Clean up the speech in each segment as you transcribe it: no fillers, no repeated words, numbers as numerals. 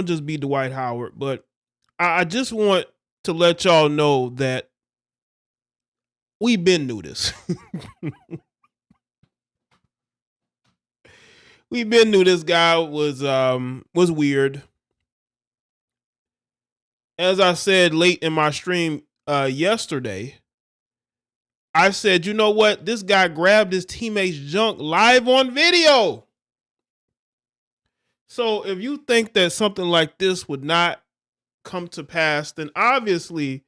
just be Dwight Howard, but I just want to let y'all know that we've been through this. We've been through this. Guy was weird. As I said late in my stream yesterday, I said, you know what? This guy grabbed his teammate's junk live on video. So if you think that something like this would not come to pass, then obviously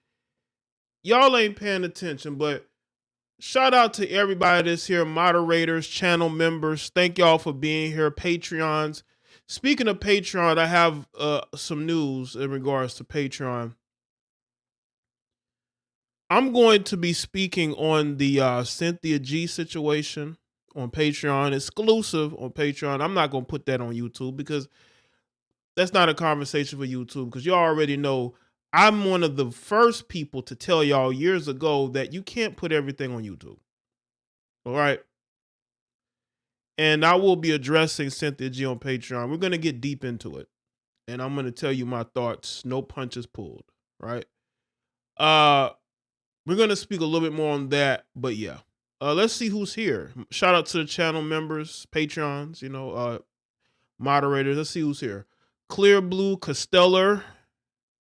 y'all ain't paying attention. But shout out to everybody that's here, moderators, channel members. Thank y'all for being here, Patreons. Speaking of Patreon, I have some news in regards to Patreon. I'm going to be speaking on the Cynthia G situation on Patreon, exclusive on Patreon. I'm not going to put that on YouTube because that's not a conversation for YouTube, because you already know I'm one of the first people to tell y'all years ago that you can't put everything on YouTube. All right. And I will be addressing Cynthia G on Patreon. We're going to get deep into it. And I'm going to tell you my thoughts. No punches pulled. Right. We're going to speak a little bit more on that. But yeah. Let's see who's here. Shout out to the channel members, Patreons, moderators. Let's see who's here. Clear Blue, Costellar,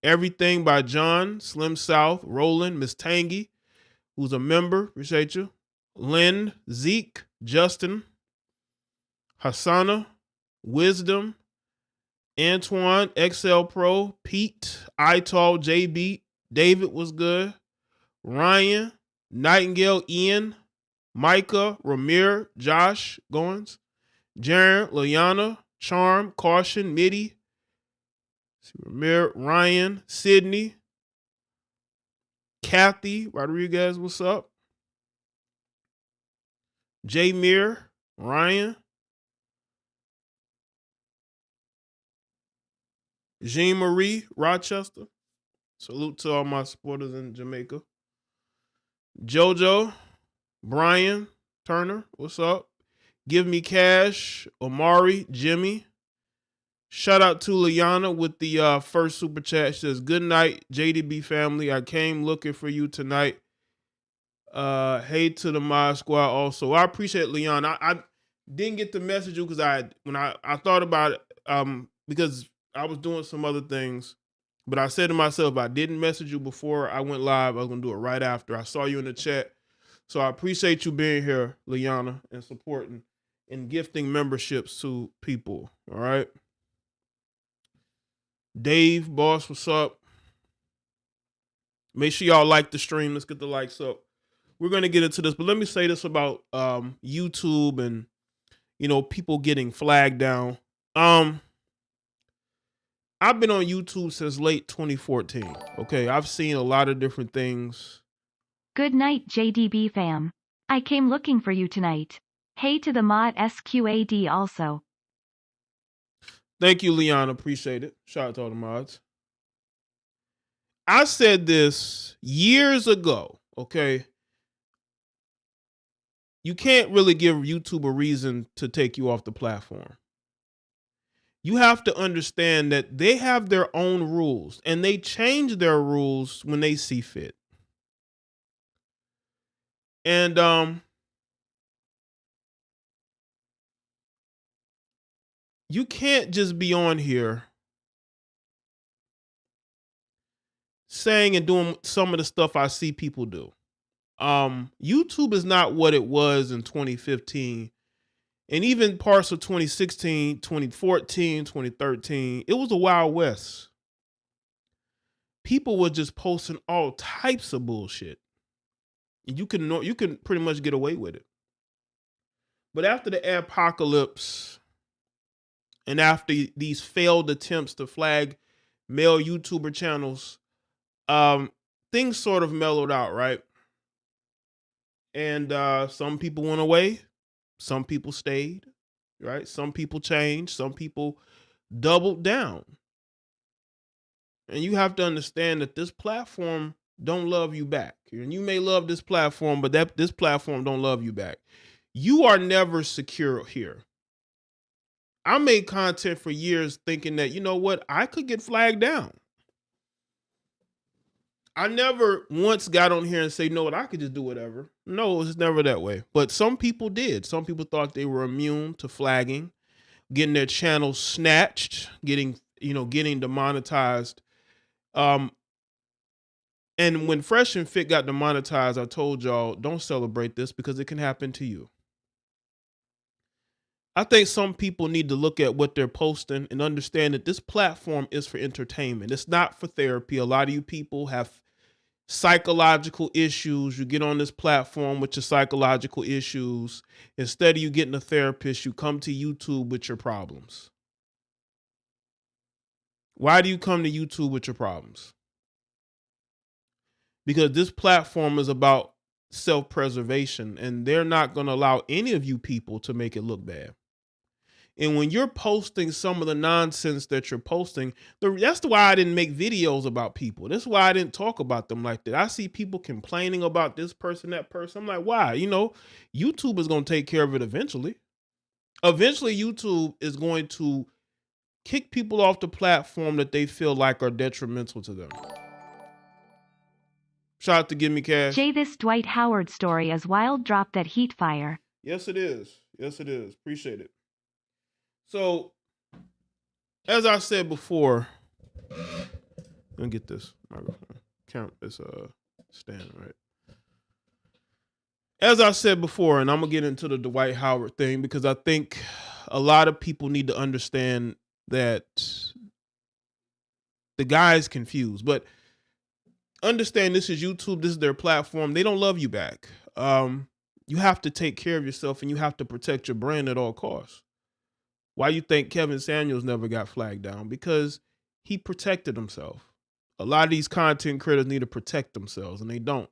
Everything by John, Slim South, Roland, Miss Tangy, who's a member. Appreciate you. Lynn, Zeke, Justin, Hassana, Wisdom, Antoine, XL Pro, Pete, Itall, JB, David was good, Ryan, Nightingale, Ian, Micah, Ramir, Josh, Goins, Jaren, Liana, Charm, Caution, Mitty, Ramir, Ryan, Sydney, Kathy, Rodriguez, what's up? J Mir, Ryan, Jean Marie, Rochester. Salute to all my supporters in Jamaica. Jojo, Brian Turner, what's up? Give Me Cash, Omari, Jimmy. Shout out to Liana with the first super chat. She says, good night, JDB family. I came looking for you tonight. Hey to the mod squad also. I appreciate Liana. I didn't get to message you because when I thought about it, because I was doing some other things, but I said to myself, I didn't message you before I went live. I was going to do it right after. I saw you in the chat. So I appreciate you being here, Liana, and supporting and gifting memberships to people. All right. Dave, boss, what's up? Make sure y'all like the stream. Let's get the likes up. We're going to get into this, but let me say this about YouTube and, people getting flagged down. I've been on YouTube since late 2014. Okay, I've seen a lot of different things. Good night, JDB fam. I came looking for you tonight. Hey to the mod SQAD also. Thank you, Liana. Appreciate it. Shout out to all the mods. I said this years ago, okay? You can't really give YouTube a reason to take you off the platform. You have to understand that they have their own rules, and they change their rules when they see fit. And you can't just be on here saying and doing some of the stuff I see people do. YouTube is not what it was in 2015. And even parts of 2016, 2014, 2013, it was a Wild West. People were just posting all types of bullshit. And you can pretty much get away with it. But after the apocalypse and after these failed attempts to flag male YouTuber channels, things sort of mellowed out, right? And some people went away. Some people stayed, right? Some people changed. Some people doubled down. And you have to understand that this platform don't love you back. And you may love this platform, but this platform don't love you back. You are never secure here. I made content for years thinking that, you know what, I could get flagged down. I never once got on here and say, no, I could just do whatever. No, it's never that way. But some people did. Some people thought they were immune to flagging, getting their channels snatched, getting demonetized. And when Fresh and Fit got demonetized, I told y'all, don't celebrate this because it can happen to you. I think some people need to look at what they're posting and understand that this platform is for entertainment. It's not for therapy. A lot of you people have psychological issues. You get on this platform with your psychological issues. Instead of you getting a therapist, you come to YouTube with your problems. Why do you come to YouTube with your problems? Because this platform is about self-preservation, and they're not going to allow any of you people to make it look bad. And when you're posting some of the nonsense that you're posting, that's why I didn't make videos about people. That's why I didn't talk about them like that. I see people complaining about this person, that person. I'm like, why? YouTube is going to take care of it eventually. Eventually, YouTube is going to kick people off the platform that they feel like are detrimental to them. Shout out to Give Me Cash. Jay, this Dwight Howard story is wild. Drop that heat fire. Yes, it is. Yes, it is. Appreciate it. So, as I said before, let me get this microphone. Count this stand, right? As I said before, and I'm gonna get into the Dwight Howard thing because I think a lot of people need to understand that the guy is confused. But understand this is YouTube, this is their platform. They don't love you back. You have to take care of yourself and you have to protect your brand at all costs. Why you think Kevin Samuels never got flagged down? Because he protected himself. A lot of these content creators need to protect themselves and they don't.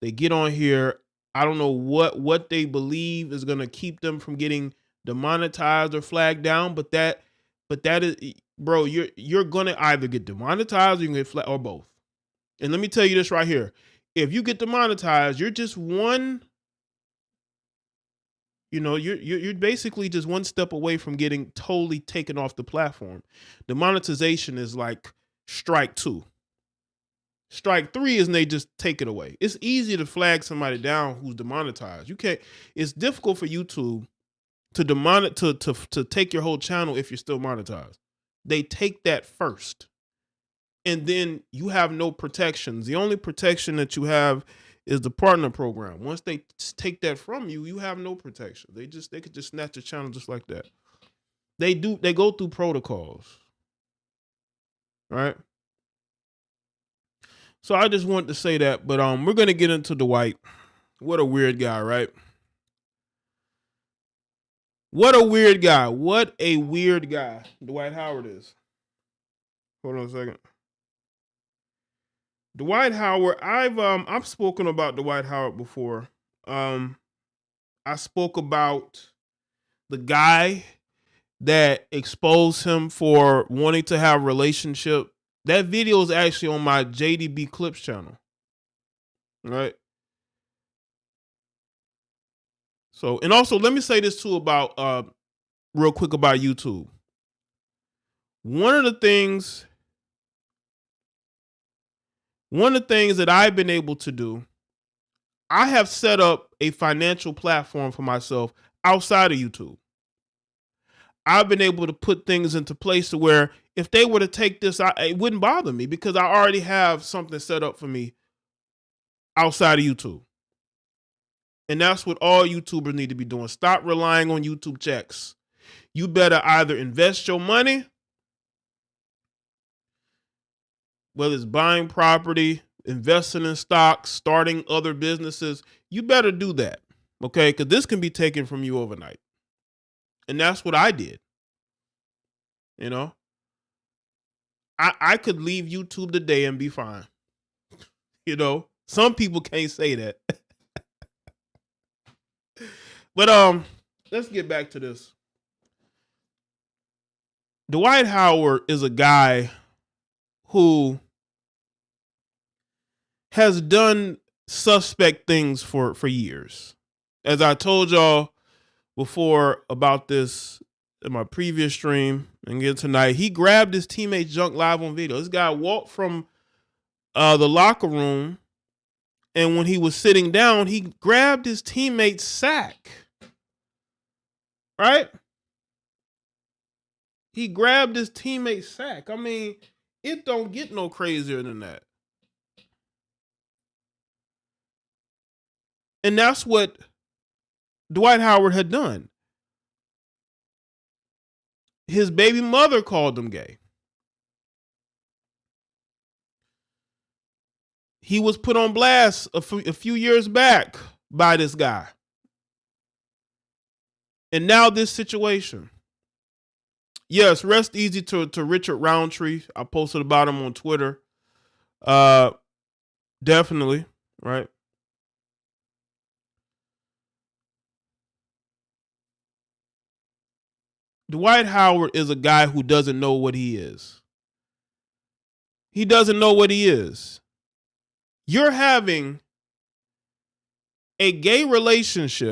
They get on here. I don't know what they believe is going to keep them from getting demonetized or flagged down, but that is, bro, you're going to either get demonetized or you can get flagged, or both. And let me tell you this right here. If you get demonetized, you're just one, you're basically just one step away from getting totally taken off the platform. Demonetization is like strike 2. Strike 3 is they just take it away. It's easy to flag somebody down who's demonetized. It's difficult for YouTube to take your whole channel if you're still monetized. They take that first. And then you have no protections. The only protection that you have is the partner program. Once they take that from you, you have no protection. They could just snatch your channel just like that. They go through protocols. Right? So I just wanted to say that, but we're gonna get into Dwight. What a weird guy, right? What a weird guy. What a weird guy Dwight Howard is. Hold on a second. Dwight Howard, I've spoken about Dwight Howard before. I spoke about the guy that exposed him for wanting to have a relationship. That video is actually on my JDB Clips channel. Right? So, and also let me say this too about real quick about YouTube. One of the things that I've been able to do, I have set up a financial platform for myself outside of YouTube. I've been able to put things into place to where if they were to take this, it wouldn't bother me because I already have something set up for me outside of YouTube. And that's what all YouTubers need to be doing. Stop relying on YouTube checks. You better either invest your money, whether it's buying property, investing in stocks, starting other businesses, you better do that, okay? Because this can be taken from you overnight. And that's what I did. I could leave YouTube today and be fine. Some people can't say that. But let's get back to this. Dwight Howard is a guy who has done suspect things for years. As I told y'all before about this in my previous stream and again tonight. He grabbed his teammate's junk live on video. This guy walked from the locker room, and when he was sitting down, he grabbed his teammate's sack. Right? He grabbed his teammate's sack. I mean, it don't get no crazier than that. And that's what Dwight Howard had done. His baby mother called him gay. He was put on blast a few years back by this guy. And now this situation. Yes, rest easy to Richard Roundtree. I posted about him on Twitter. Definitely, right? Dwight Howard is a guy who doesn't know what he is. He doesn't know what he is. You're having a gay relations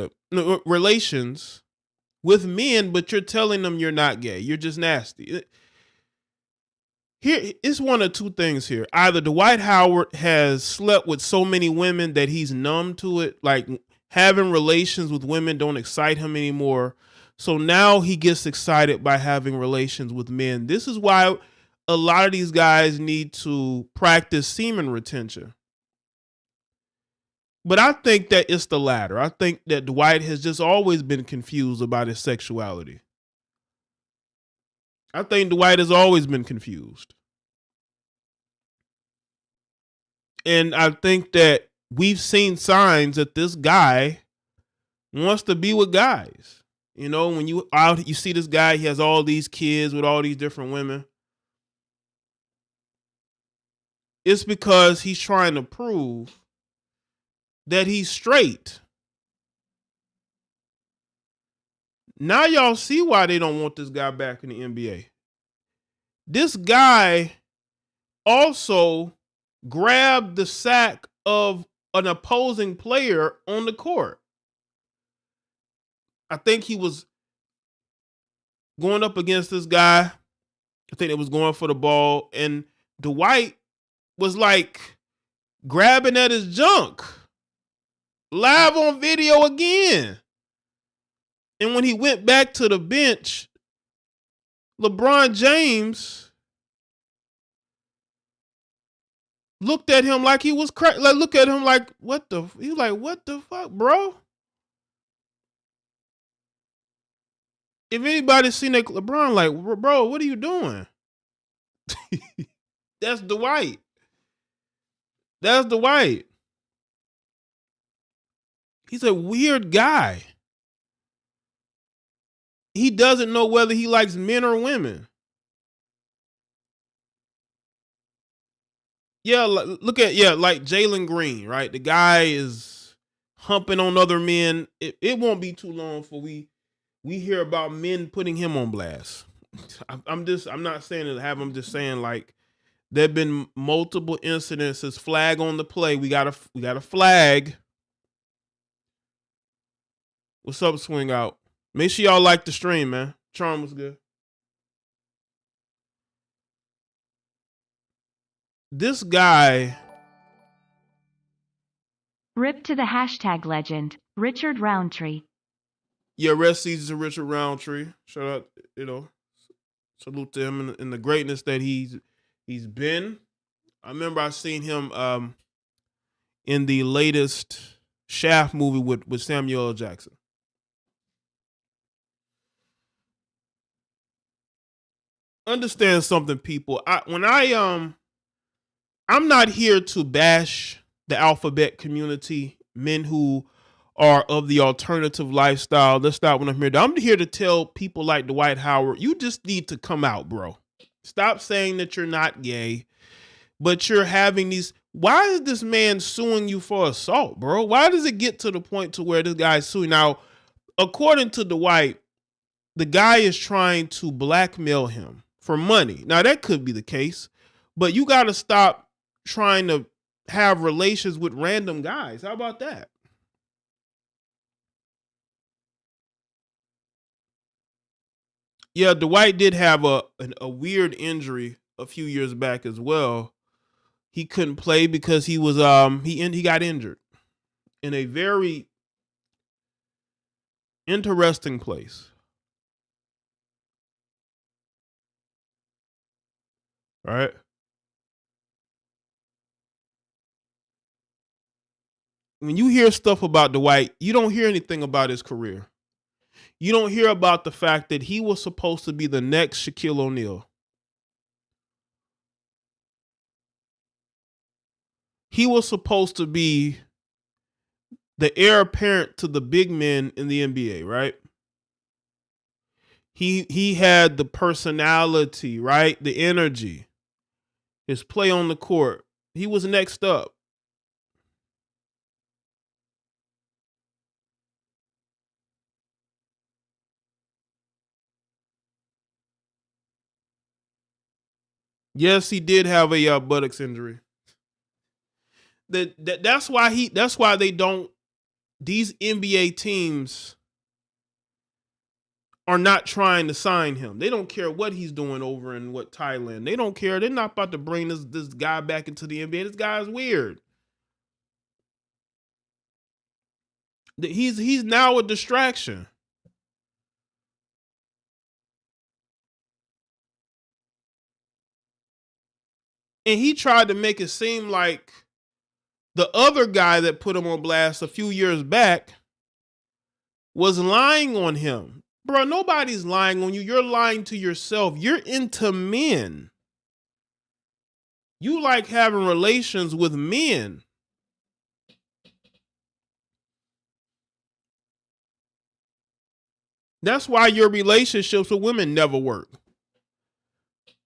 with men, but you're telling them you're not gay. You're just nasty. Here, it's one of two things here. Either Dwight Howard has slept with so many women that he's numb to it, like having relations with women don't excite him anymore. So now he gets excited by having relations with men. This is why a lot of these guys need to practice semen retention. But I think that it's the latter. I think that Dwight has just always been confused about his sexuality. I think Dwight has always been confused. And I think that we've seen signs that this guy wants to be with guys. You know, when you see this guy, he has all these kids with all these different women. It's because he's trying to prove that he's straight. Now y'all see why they don't want this guy back in the NBA. This guy also grabbed the sack of an opposing player on the court. I think he was going up against this guy. I think it was going for the ball. And Dwight was like grabbing at his junk. Live on video again. And when he went back to the bench, LeBron James looked at him like he was crazy. Like, look at him like, what the? He was like, what the fuck, bro? If anybody's seen that, LeBron, like, bro, what are you doing? That's Dwight. That's Dwight. He's a weird guy. He doesn't know whether he likes men or women. Yeah, look at, like Jalen Green, right? The guy is humping on other men. It won't be too long before we hear about men putting him on blast. I'm not saying it to have him, just saying like there have been multiple incidences. Flag on the play. We got a flag. What's up, Swing Out? Make sure y'all like the stream, man. Charm was good. This guy. Rip to the hashtag legend, Richard Roundtree. Yeah, rest easy to Richard Roundtree. Shout out, salute to him and the greatness that he's been. I remember I seen him in the latest Shaft movie with Samuel L. Jackson. Understand something, people. I'm not here to bash the alphabet community, men who are of the alternative lifestyle. That's not what I'm here to do. I'm here to tell people like Dwight Howard, you just need to come out, bro. Stop saying that you're not gay, but you're having these. Why is this man suing you for assault, bro? Why does it get to the point to where this guy's suing? Now, according to Dwight, the guy is trying to blackmail him for money. Now, that could be the case, but you got to stop trying to have relations with random guys. How about that? Yeah, Dwight did have a weird injury a few years back as well. He couldn't play because he was he got injured in a very interesting place. Right? When you hear stuff about Dwight, you don't hear anything about his career. You don't hear about the fact that he was supposed to be the next Shaquille O'Neal. He was supposed to be the heir apparent to the big men in the NBA, right? He had the personality, right? The energy, his play on the court. He was next up. Yes, he did have a buttocks injury. That's why they don't, these NBA teams are not trying to sign him. They don't care what he's doing over in Thailand. They don't care. They're not about to bring this guy back into the NBA. This guy is weird. He's now a distraction. And he tried to make it seem like the other guy that put him on blast a few years back was lying on him. Bro, nobody's lying on you. You're lying to yourself. You're into men. You like having relations with men. That's why your relationships with women never work.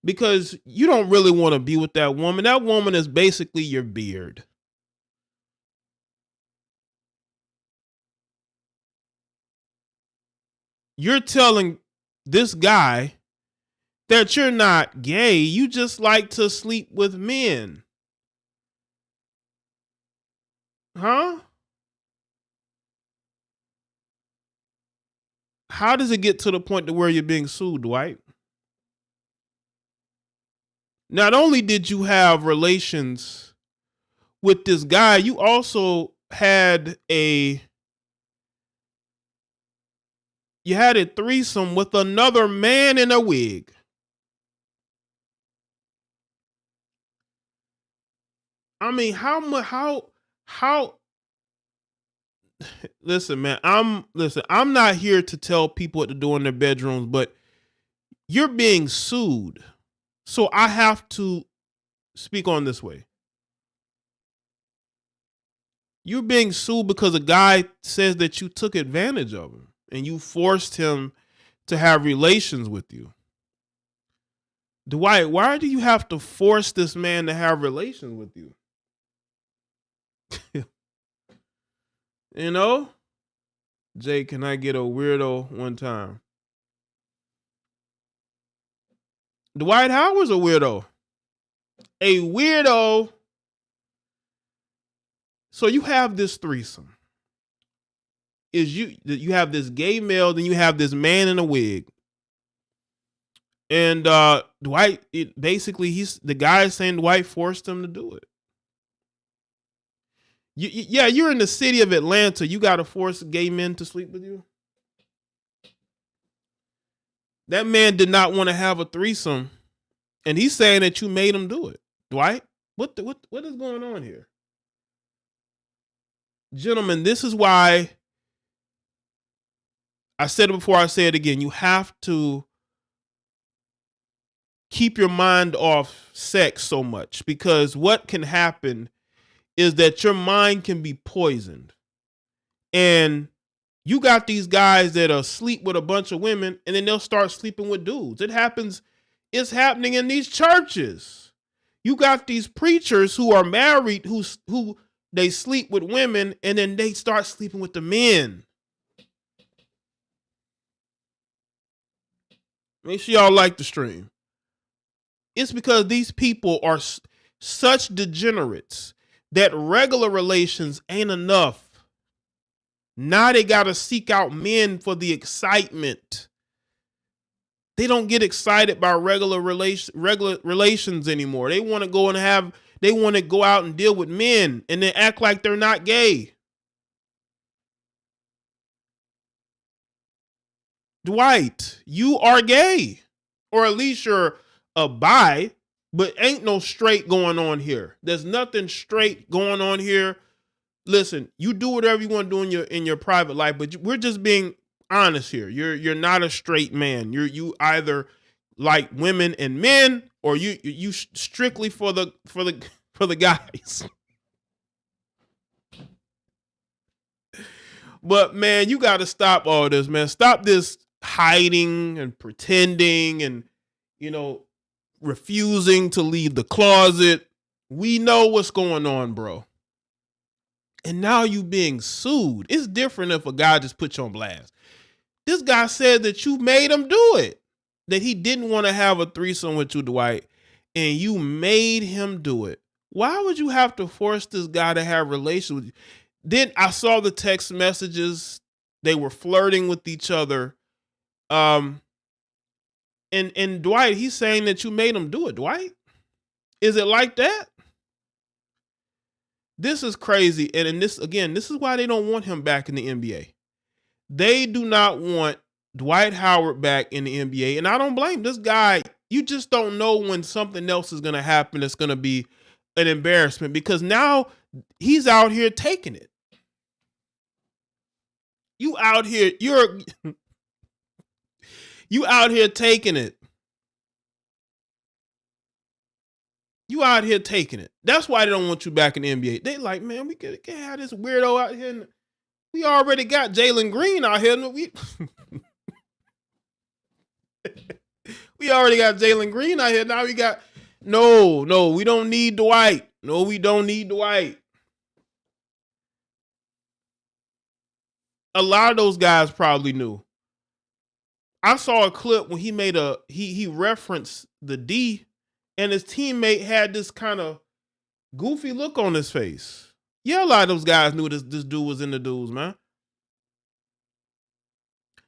Because you don't really want to be with that woman. That woman is basically your beard. You're telling this guy that you're not gay. You just like to sleep with men. Huh? How does it get to the point to where you're being sued, Dwight? Not only did you have relations with this guy, you also had a threesome with another man in a wig. I mean, how listen, man, I'm not here to tell people what to do in their bedrooms, but you're being sued. So I have to speak on this way. You're being sued because a guy says that you took advantage of him and you forced him to have relations with you. Dwight, why do you have to force this man to have relations with you? You know? Jay, can I get a weirdo one time? Dwight Howard's a weirdo. A weirdo. So you have this threesome. You have this gay male, then you have this man in a wig. And Dwight, the guy is saying Dwight forced him to do it. You're in the city of Atlanta. You got to force gay men to sleep with you. That man did not want to have a threesome, and he's saying that you made him do it. Dwight, what is going on here? Gentlemen, this is why I said it before, I say it again. You have to keep your mind off sex so much, because what can happen is that your mind can be poisoned. And you got these guys that are sleep with a bunch of women and then they'll start sleeping with dudes. It's happening in these churches. You got these preachers who are married, who they sleep with women and then they start sleeping with the men. Make sure y'all like the stream. It's because these people are such degenerates that regular relations ain't enough. Now they got to seek out men for the excitement. They don't get excited by regular relations anymore. They want to go and they want to go out and deal with men and then act like they're not gay. Dwight, you are gay. Or at least you're a bi, but ain't no straight going on here. There's nothing straight going on here. Listen, you do whatever you want to do in your private life, but we're just being honest here. You're not a straight man. You either like women and men, or you strictly for the guys. But man, you got to stop all this, man. Stop this hiding and pretending and, refusing to leave the closet. We know what's going on, bro. And now you being sued. It's different if a guy just put you on blast. This guy said that you made him do it. That he didn't want to have a threesome with you, Dwight, and you made him do it. Why would you have to force this guy to have relations with you? Then I saw the text messages. They were flirting with each other. And Dwight, he's saying that you made him do it, Dwight. Is it like that? This is crazy. And this is why they don't want him back in the NBA. They do not want Dwight Howard back in the NBA. And I don't blame this guy. You just don't know when something else is going to happen that's going to be an embarrassment, because now he's out here taking it. You out here taking it. You out here taking it. That's why they don't want you back in the NBA. They like, man, we can't have this weirdo out here. We already got Jalen Green out here. We already got Jalen Green out here. Now we got no, we don't need Dwight. No, we don't need Dwight. A lot of those guys probably knew. I saw a clip when he referenced the D, and his teammate had this kind of goofy look on his face. Yeah, a lot of those guys knew this dude was in the dudes, man.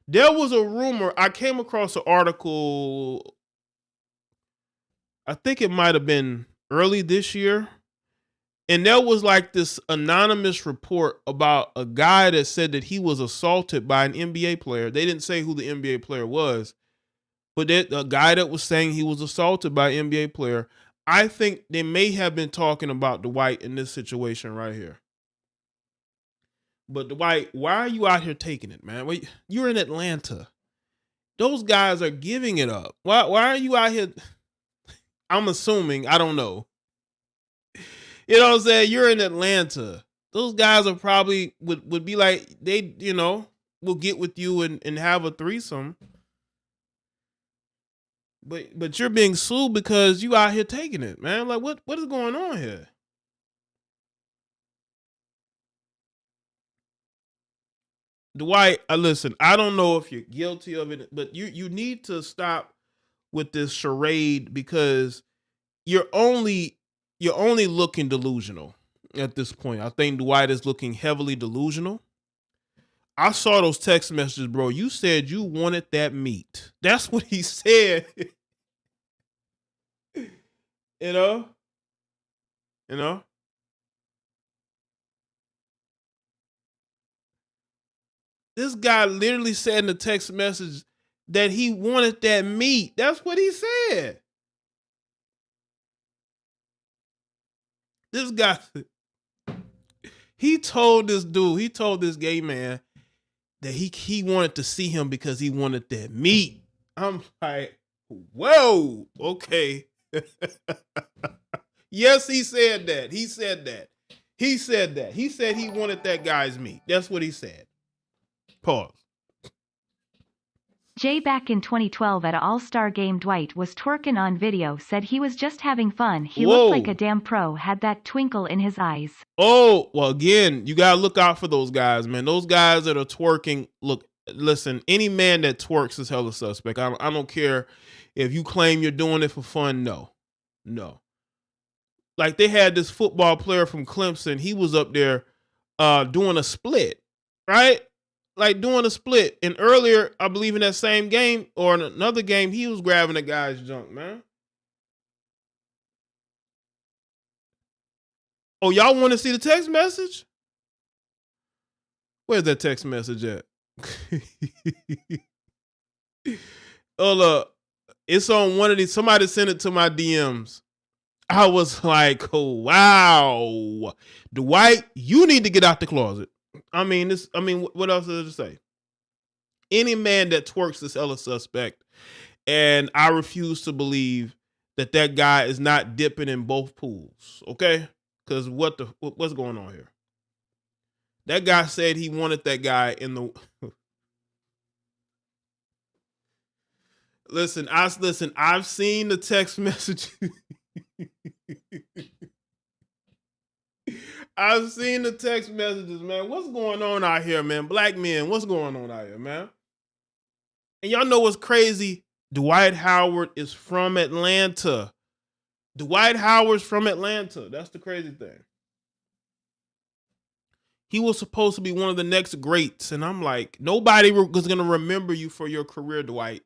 There was a rumor. I came across an article, I think it might have been early this year, and there was like this anonymous report about a guy that said that he was assaulted by an NBA player. They didn't say who the NBA player was, but a guy that was saying he was assaulted by an NBA player. I think they may have been talking about Dwight in this situation right here. But Dwight, why are you out here taking it, man? Wait, you're in Atlanta. Those guys are giving it up. Why are you out here? I'm assuming, I don't know. You know what I'm saying? You're in Atlanta. Those guys are probably would be like, they, will get with you and have a threesome. But you're being sued because you out here taking it, man. Like, what is going on here? Dwight, listen, I don't know if you're guilty of it, but you need to stop with this charade, because you're only looking delusional at this point. I think Dwight is looking heavily delusional. I saw those text messages, bro. You said you wanted that meat. That's what he said. You know? This guy literally said in the text message that he wanted that meat. That's what he said. This guy, he told this gay man that he wanted to see him because he wanted that meat. I'm like, whoa, okay. Yes, he said that. He said he said he wanted that guy's meat. That's what he said. Pause. Jaye, back in 2012 at an All-Star game, Dwight was twerking on video, said he was just having fun. He looked like a damn pro, had that twinkle in his eyes. Oh, well, again, you got to look out for those guys, man. Those guys that are twerking, listen, any man that twerks is hella suspect. I don't care if you claim you're doing it for fun. No. Like, they had this football player from Clemson. He was up there doing a split, right? like doing a split. And earlier, I believe in that same game or in another game, he was grabbing a guy's junk, man. Oh, y'all want to see the text message? Where's that text message at? Hold up. It's on one of these. Somebody sent it to my DMs. I was like, oh, wow. Dwight, you need to get out the closet. I mean, what else is it to say? Any man that twerks is hella suspect. And I refuse to believe that that guy is not dipping in both pools. Okay? Because what's going on here? That guy said he wanted that guy in the Listen, I've seen the text message. I've seen the text messages, man. What's going on out here, man? Black men, what's going on out here, man? And y'all know what's crazy? Dwight Howard is from Atlanta. Dwight Howard's from Atlanta. That's the crazy thing. He was supposed to be one of the next greats. And I'm like, nobody was going to remember you for your career, Dwight.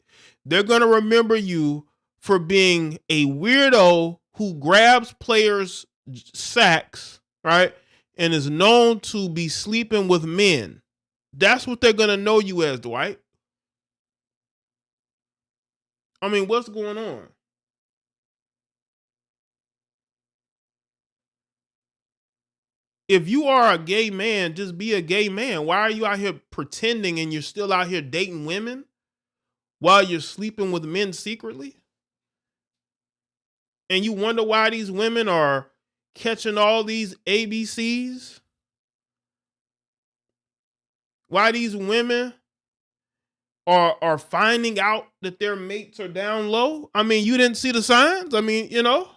They're going to remember you for being a weirdo who grabs players' sacks, right? And is known to be sleeping with men. That's what they're going to know you as, Dwight. I mean, what's going on? If you are a gay man, just be a gay man. Why are you out here pretending and you're still out here dating women while you're sleeping with men secretly? And you wonder why these women are catching all these ABCs? Why these women are finding out that their mates are down low? I mean, you didn't see the signs? I mean, you know?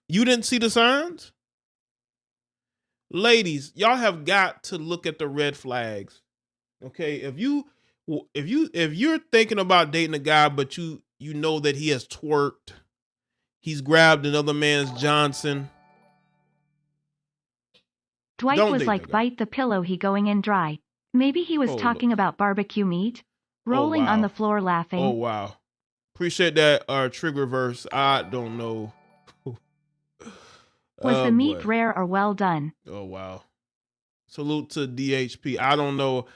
You didn't see the signs? Ladies, y'all have got to look at the red flags. Okay? If you're thinking about dating a guy, but you know that he has twerked, he's grabbed another man's Johnson. Dwight was like, bite the pillow, he going in dry. Maybe he was talking about barbecue meat. Rolling on the floor laughing. Oh, wow. Appreciate that trigger verse. I don't know. Was the meat rare or well done? Oh, wow. Salute to DHP. I don't know.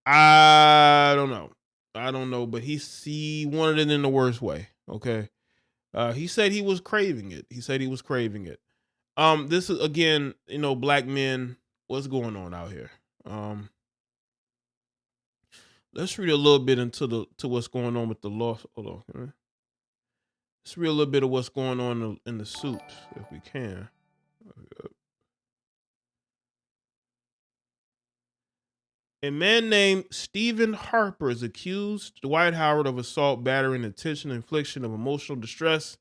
I don't know, but he wanted it in the worst way. Okay. He said he was craving it. This is, again, black men, what's going on out here? Let's read a little bit to what's going on with the law. Hold on. Let's read a little bit of what's going on in the suit, if we can. A man named Stephen Harper is accused Dwight Howard of assault, battery, and intentional infliction of emotional distress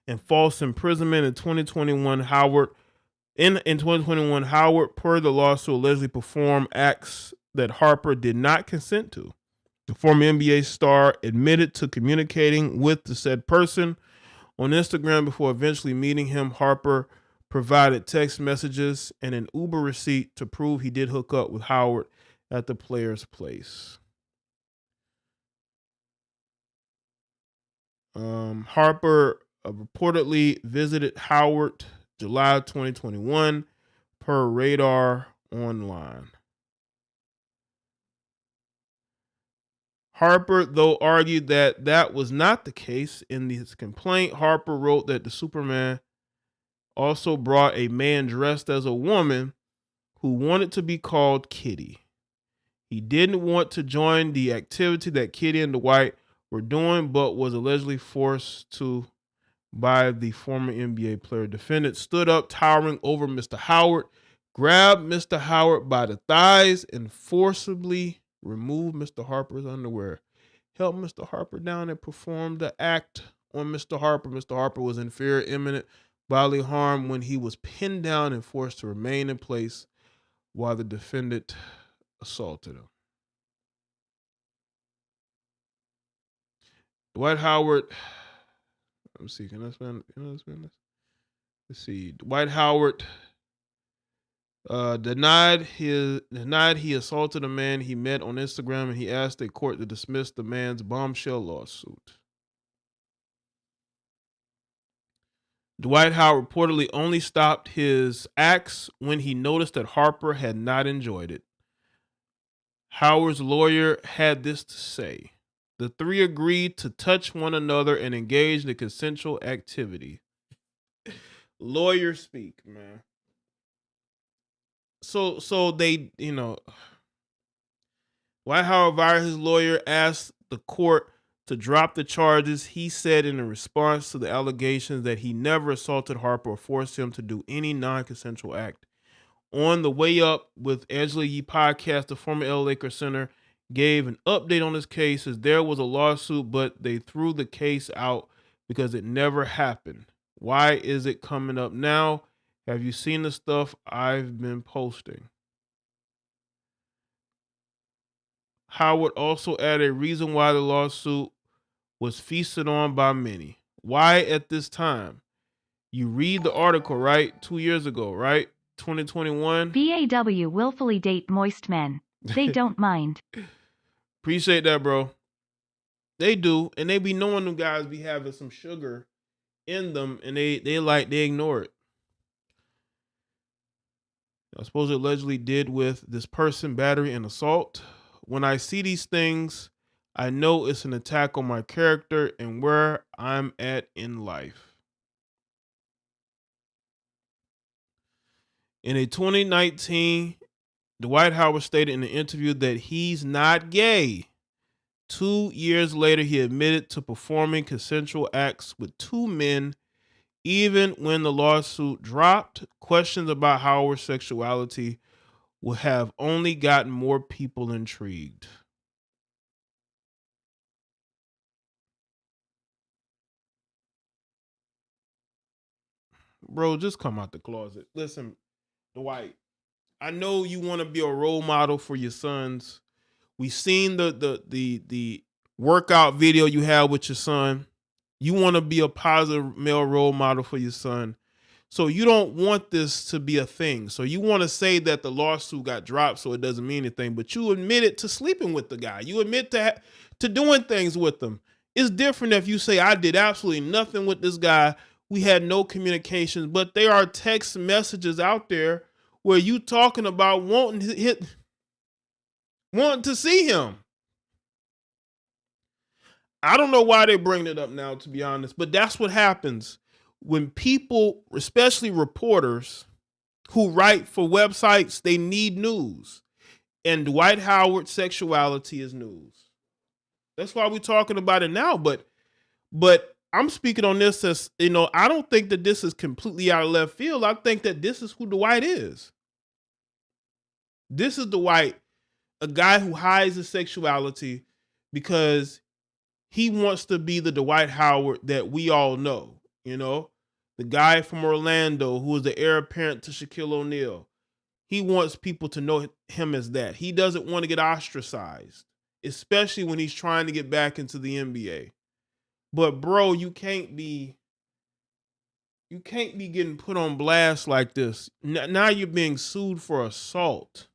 and false imprisonment in 2021. In 2021, Howard, per the lawsuit, allegedly performed acts that Harper did not consent to. The former NBA star admitted to communicating with the said person on Instagram before eventually meeting him. Harper provided text messages and an Uber receipt to prove he did hook up with Howard at the player's place. Harper reportedly visited Howard July 2021 per Radar Online. Harper, though, argued that was not the case. In his complaint, Harper wrote that the Superman also brought a man dressed as a woman who wanted to be called Kitty. He didn't want to join the activity that Kitty and Dwight were doing, but was allegedly forced to by the former NBA player. Defendant stood up, towering over Mr. Howard, grabbed Mr. Howard by the thighs, and forcibly removed Mr. Harper's underwear. Helped Mr. Harper down and performed the act on Mr. Harper. Mr. Harper was in fear of imminent bodily harm when he was pinned down and forced to remain in place while the defendant assaulted him. Dwight Howard. Let me see. Can I spend this? Let's see. Dwight Howard Denied he assaulted a man he met on Instagram, and he asked a court to dismiss the man's bombshell lawsuit. Dwight Howard reportedly only stopped his acts when he noticed that Harper had not enjoyed it. Howard's lawyer had this to say: the three agreed to touch one another and engage in consensual activity. Lawyer speak, man. So they, Dwight Howard, via his lawyer, asked the court to drop the charges. He said in response to the allegations that he never assaulted Harper or forced him to do any non-consensual act. On the Way Up with Angela Yee podcast, the former LA Lakers center gave an update on this case as there was a lawsuit, but they threw the case out because it never happened. Why is it coming up now? Have you seen the stuff I've been posting? Howard also added a reason why the lawsuit was feasted on by many. Why at this time? You read the article, right? 2 years ago, right? 2021. BAW willfully date moist men. They don't mind. Appreciate that, bro. They do, and they be knowing them guys be having some sugar in them, and they ignore it. I suppose it allegedly did with this person, battery and assault. When I see these things, I know it's an attack on my character and where I'm at in life. In a 2019, Dwight Howard stated in an interview that he's not gay. 2 years later, he admitted to performing consensual acts with two men. Even when the lawsuit dropped, questions about Howard's sexuality will have only gotten more people intrigued. Bro, just come out the closet. Listen, Dwight, I know you want to be a role model for your sons. We seen the workout video you have with your son. You want to be a positive male role model for your son. So you don't want this to be a thing. So you want to say that the lawsuit got dropped so it doesn't mean anything, but you admitted to sleeping with the guy. You admit to doing things with him. It's different if you say, I did absolutely nothing with this guy. We had no communications, but there are text messages out there where you talking about wanting to see him. I don't know why they bring it up now, to be honest, but that's what happens when people, especially reporters who write for websites, they need news. And Dwight Howard's sexuality is news. That's why we're talking about it now. But I'm speaking on this as, I don't think that this is completely out of left field. I think that this is who Dwight is. This is Dwight, a guy who hides his sexuality because he wants to be the Dwight Howard that we all know, the guy from Orlando who is the heir apparent to Shaquille O'Neal. He wants people to know him as that. He doesn't want to get ostracized, especially when he's trying to get back into the NBA. But bro, you can't be getting put on blast like this. Now you're being sued for assault.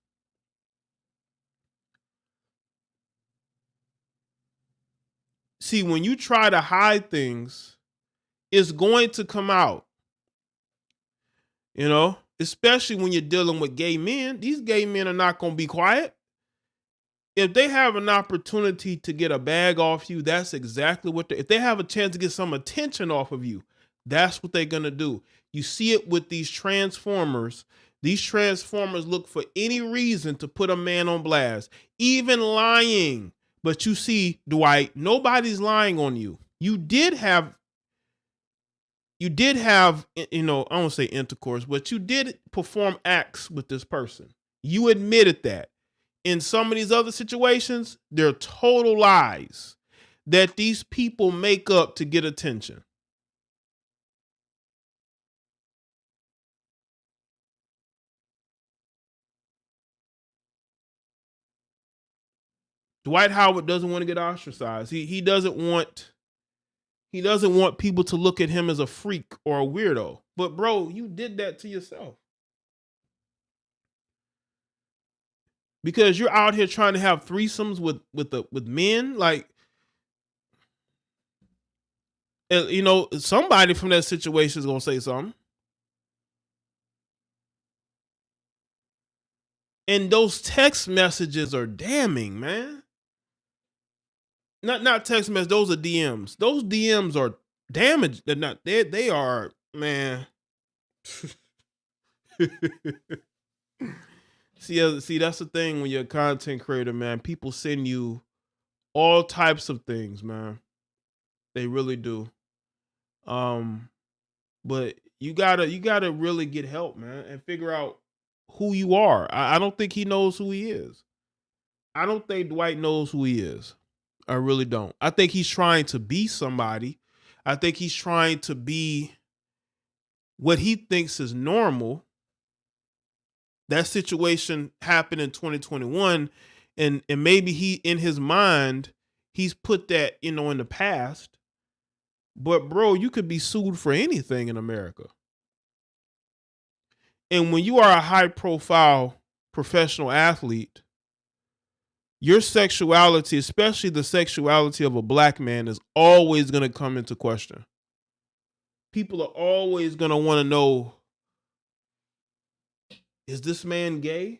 See, when you try to hide things, it's going to come out. Especially when you're dealing with gay men. These gay men are not going to be quiet. If they have an opportunity to get a bag off you, that's exactly what if they have a chance to get some attention off of you, that's what they're going to do. You see it with these transformers. These transformers look for any reason to put a man on blast, even lying. But you see, Dwight, nobody's lying on you. You did have, I don't say intercourse, but you did perform acts with this person. You admitted that. In some of these other situations, they're total lies that these people make up to get attention. Dwight Howard doesn't want to get ostracized. He doesn't want people to look at him as a freak or a weirdo. But bro, you did that to yourself. because you're out here trying to have threesomes with men, like, you know, somebody from that situation is gonna say something. And those text messages are damning, man. Not text messages, those are DMs. Those DMs are damaged. They're not, they are, man. See, that's the thing when you're a content creator, man. People send you all types of things, man. They really do. But you gotta really get help, man, and figure out who you are. I don't think he knows who he is. I don't think Dwight knows who he is. I really don't. I think he's trying to be somebody. I think he's trying to be what he thinks is normal. That situation happened in 2021, and maybe he, in his mind, he's put that, you know, in the past. But bro, you could be sued for anything in America. And when you are a high profile professional athlete, your sexuality, especially the sexuality of a black man, is always going to come into question. People are always going to want to know, is this man gay?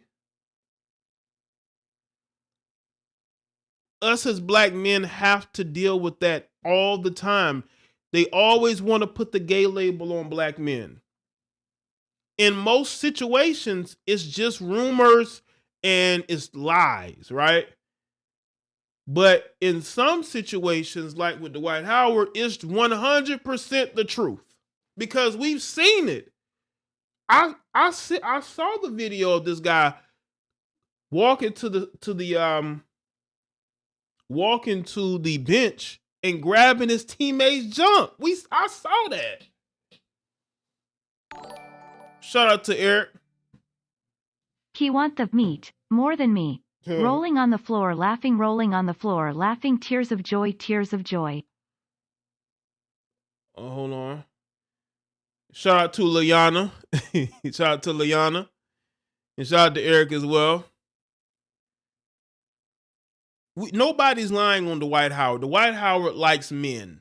Us as black men have to deal with that all the time. They always want to put the gay label on black men. In most situations, it's just rumors and it's lies, right? But in some situations, like with Dwight Howard, it's 100% the truth because we've seen it. I saw the video of this guy walking to the bench and grabbing his teammate's junk. I saw that. Shout out to Eric. He want the meat more than me. Rolling on the floor, laughing, tears of joy, tears of joy. Oh, hold on. Shout out to Liana. Shout out to Liana. And shout out to Eric as well. Nobody's lying on Dwight Howard. Dwight Howard likes men.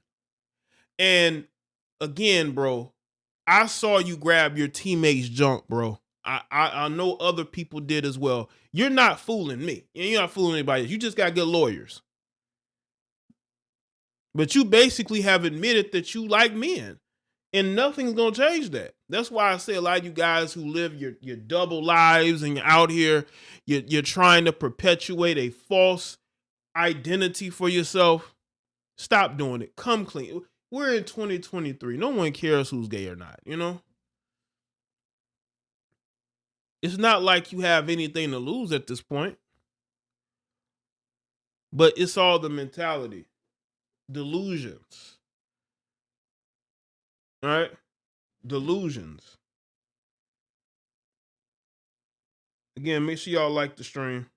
And again, bro, I saw you grab your teammate's junk, bro. I know other people did as well. You're not fooling me. You're not fooling anybody else. You just got good lawyers. But you basically have admitted that you like men. And nothing's going to change that. That's why I say a lot of you guys who live your double lives and you're out here, you're trying to perpetuate a false identity for yourself. Stop doing it. Come clean. We're in 2023. No one cares who's gay or not, you know? It's not like you have anything to lose at this point. But it's all the mentality. Delusions. All right? Delusions. Again, make sure y'all like the stream.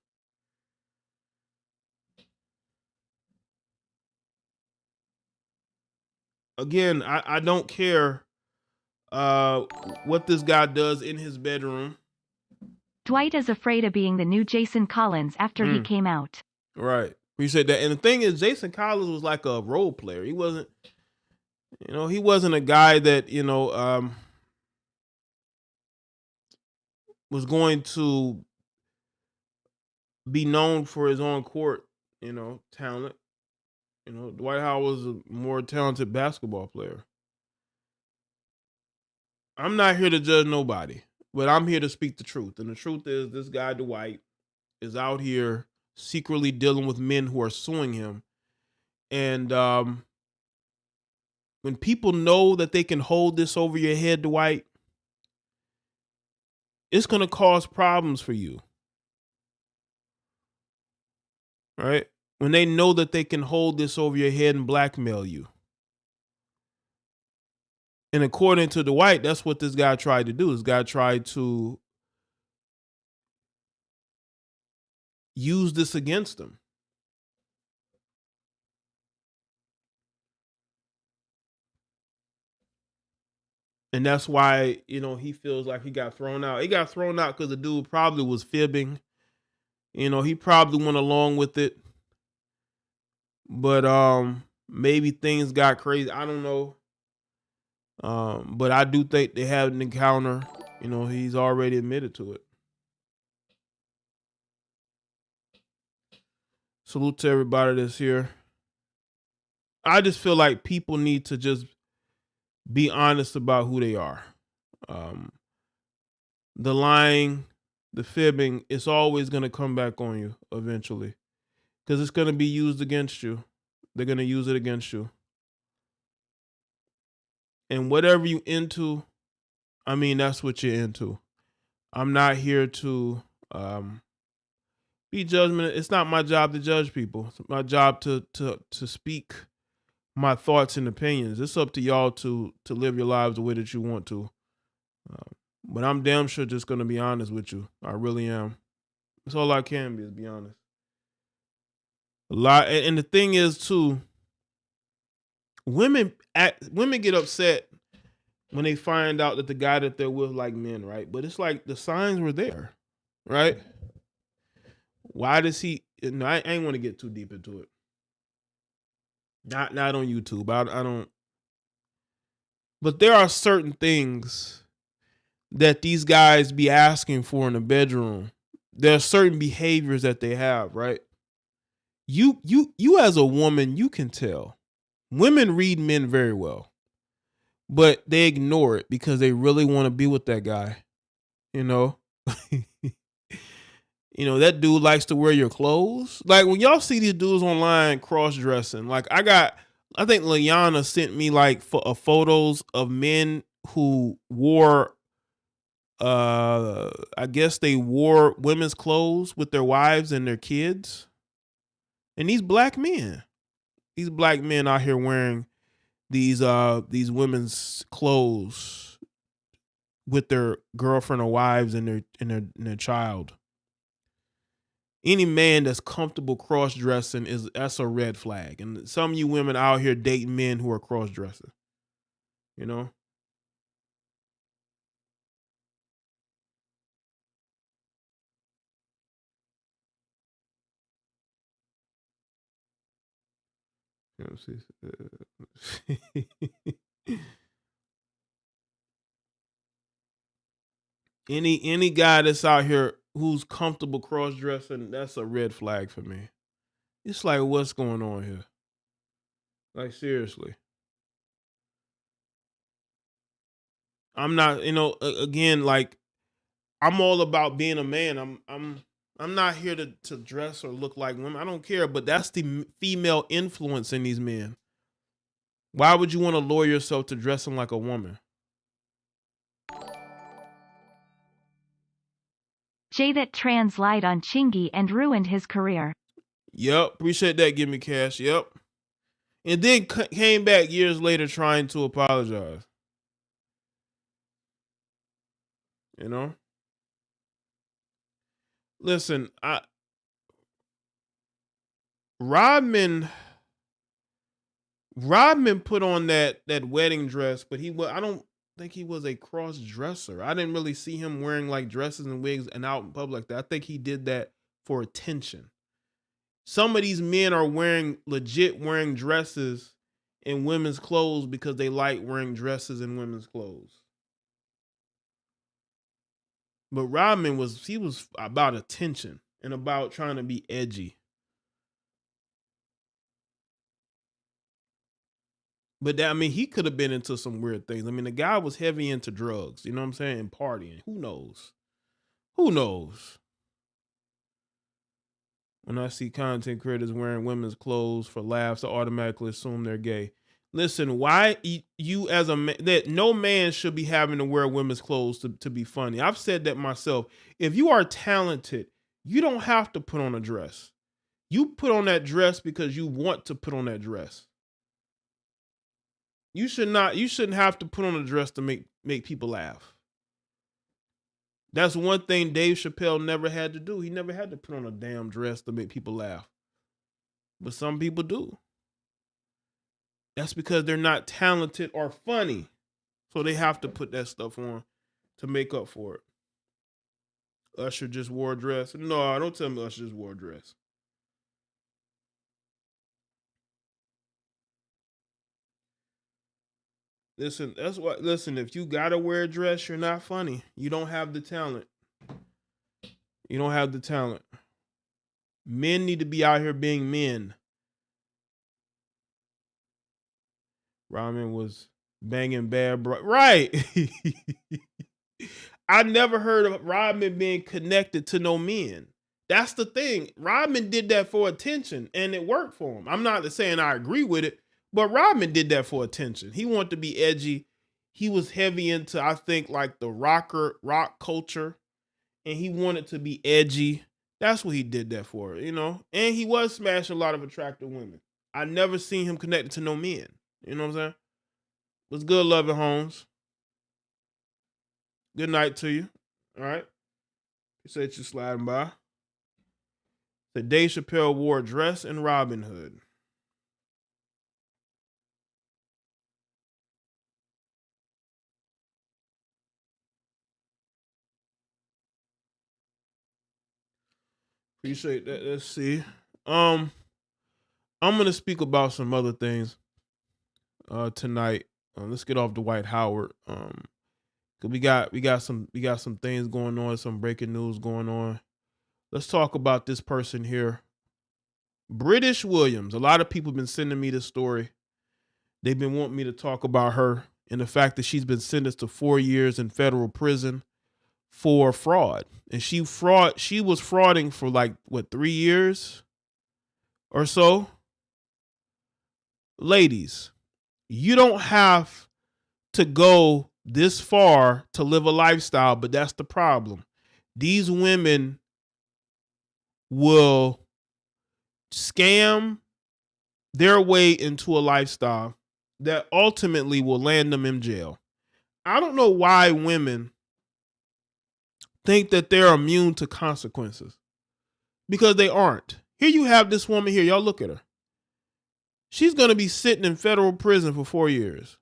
Again, I don't care what this guy does in his bedroom. Dwight is afraid of being the new Jason Collins after he came out. Right. You said that. And the thing is, Jason Collins was like a role player. He wasn't, he wasn't a guy that, was going to be known for his on court, talent. Dwight Howard was a more talented basketball player. I'm not here to judge nobody, but I'm here to speak the truth. And the truth is this guy, Dwight, is out here secretly dealing with men who are suing him. And when people know that they can hold this over your head, Dwight, it's going to cause problems for you. Right? When they know that they can hold this over your head and blackmail you. And according to Dwight, that's what this guy tried to do. This guy tried to use this against him. And that's why, he feels like he got thrown out. He got thrown out because the dude probably was fibbing. You know, he probably went along with it, but maybe things got crazy. I don't know. But I do think they had an encounter. You know, he's already admitted to it. Salute to everybody that's here. I just feel like people need to just be honest about who they are. The lying, the fibbing, it's always going to come back on you eventually because it's going to be used against you. They're going to use it against you. And whatever you into, I mean, that's what you're into. I'm not here to be judgment. It's not my job to judge people. It's my job to speak my thoughts and opinions. It's up to y'all to live your lives the way that you want to. But I'm damn sure just gonna be honest with you. I really am. That's all I can be, is be honest. A lot, and the thing is too, women get upset when they find out that the guy that they're with like men, right? But it's like the signs were there, right? Why does he? No, I ain't want to get too deep into it. Not on YouTube. I don't. But there are certain things that these guys be asking for in the bedroom. There are certain behaviors that they have, right? You as a woman, you can tell. Women read men very well, but they ignore it because they really want to be with that guy. You know, you know, that dude likes to wear your clothes. Like when y'all see these dudes online cross-dressing, like I think Liana sent me like photos of men who wore, I guess they wore women's clothes with their wives and their kids. And these black men out here wearing these women's clothes with their girlfriend or wives and their child. Any man that's comfortable cross-dressing that's a red flag. And some of you women out here dating men who are cross-dressing. You know? Any guy that's out here who's comfortable cross-dressing, that's a red flag for me. It's like, what's going on here? Like, seriously. I'm not, you know, again, like, I'm all about being a man. I'm not here to dress or look like women. I don't care, but that's the female influence in these men. Why would you want to lower yourself to dressing like a woman? Jaye that trans lied on Chingy and ruined his career. Yep, appreciate that. Give me cash. Yep. And then came back years later trying to apologize. You know? Listen, Rodman put on that wedding dress, but I don't think he was a cross dresser. I didn't really see him wearing like dresses and wigs and out in public like that. I think he did that for attention. Some of these men are wearing dresses in women's clothes because they like wearing dresses in women's clothes. But Rodman was about attention and about trying to be edgy. But that, I mean, he could have been into some weird things. I mean, the guy was heavy into drugs, you know what I'm saying? And partying. Who knows? Who knows? When I see content creators wearing women's clothes for laughs, I automatically assume they're gay. Listen, why you as a man, that no man should be having to wear women's clothes to be funny. I've said that myself. If you are talented, you don't have to put on a dress. You put on that dress because you want to put on that dress. You shouldn't have to put on a dress to make people laugh. That's one thing Dave Chappelle never had to do. He never had to put on a damn dress to make people laugh. But some people do. That's because they're not talented or funny. So they have to put that stuff on to make up for it. Usher just wore a dress. No, don't tell me Usher just wore a dress. Listen, that's what. Listen, if you gotta wear a dress, you're not funny. You don't have the talent. You don't have the talent. Men need to be out here being men. Rodman was banging bad bro. Right. I never heard of Rodman being connected to no men. That's the thing. Rodman did that for attention and it worked for him. I'm not saying I agree with it, but Rodman did that for attention. He wanted to be edgy. He was heavy into, I think, like the rock culture, and he wanted to be edgy. That's what he did that for, you know? And he was smashing a lot of attractive women. I never seen him connected to no men. You know what I'm saying? What's good, Loving Holmes? Good night to you. All right. Appreciate you sliding by. The Dave Chappelle wore a dress in Robin Hood. Appreciate that. Let's see. I'm gonna speak about some other things tonight. Let's get off Dwight Howard. Cause we got some things going on, some breaking news going on. Let's talk about this person here. British Williams. A lot of people have been sending me this story. They've been wanting me to talk about her and the fact that she's been sentenced to 4 years in federal prison for fraud. And she was frauding for like, what, 3 years or so? Ladies, you don't have to go this far to live a lifestyle, but that's the problem. These women will scam their way into a lifestyle that ultimately will land them in jail. I don't know why women think that they're immune to consequences, because they aren't. Here you have this woman here. Y'all look at her. She's going to be sitting in federal prison for 4 years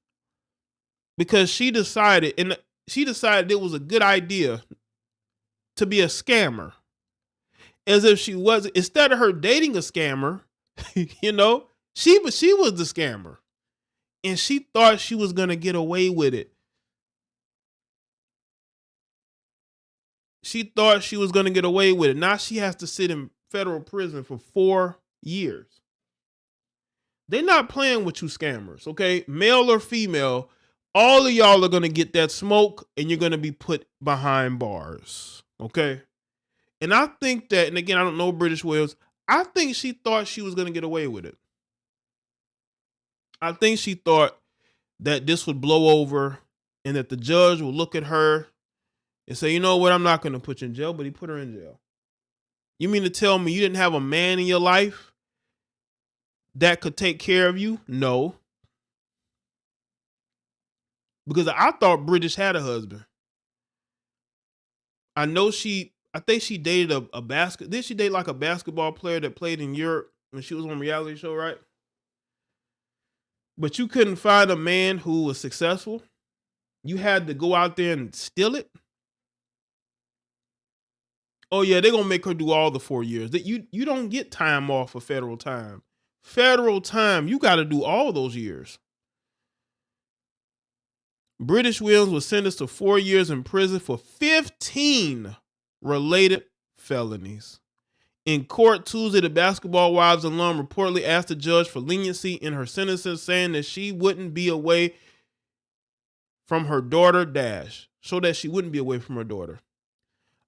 because she decided it was a good idea to be a scammer. As if she wasn't, instead of her dating a scammer, you know, she was the scammer. And she thought she was going to get away with it. She thought she was going to get away with it. Now she has to sit in federal prison for 4 years. They're not playing with you scammers, okay? Male or female, all of y'all are going to get that smoke and you're going to be put behind bars, okay? And I think that, and again, I don't know British Williams, I think she thought she was going to get away with it. I think she thought that this would blow over and that the judge will look at her and say, you know what, I'm not going to put you in jail, but he put her in jail. You mean to tell me you didn't have a man in your life that could take care of you? No. Because I thought British had a husband. I think she dated did she date like a basketball player that played in Europe when she was on a reality show, right? But you couldn't find a man who was successful. You had to go out there and steal it. Oh yeah, they're gonna make her do all the 4 years. That you don't get time off for federal time. Federal time, you got to do all those years. British Williams was sentenced to 4 years in prison for 15 related felonies. In court Tuesday, the Basketball Wives alum reportedly asked the judge for leniency in her sentencing, saying that she wouldn't be away from her daughter, so that she wouldn't be away from her daughter.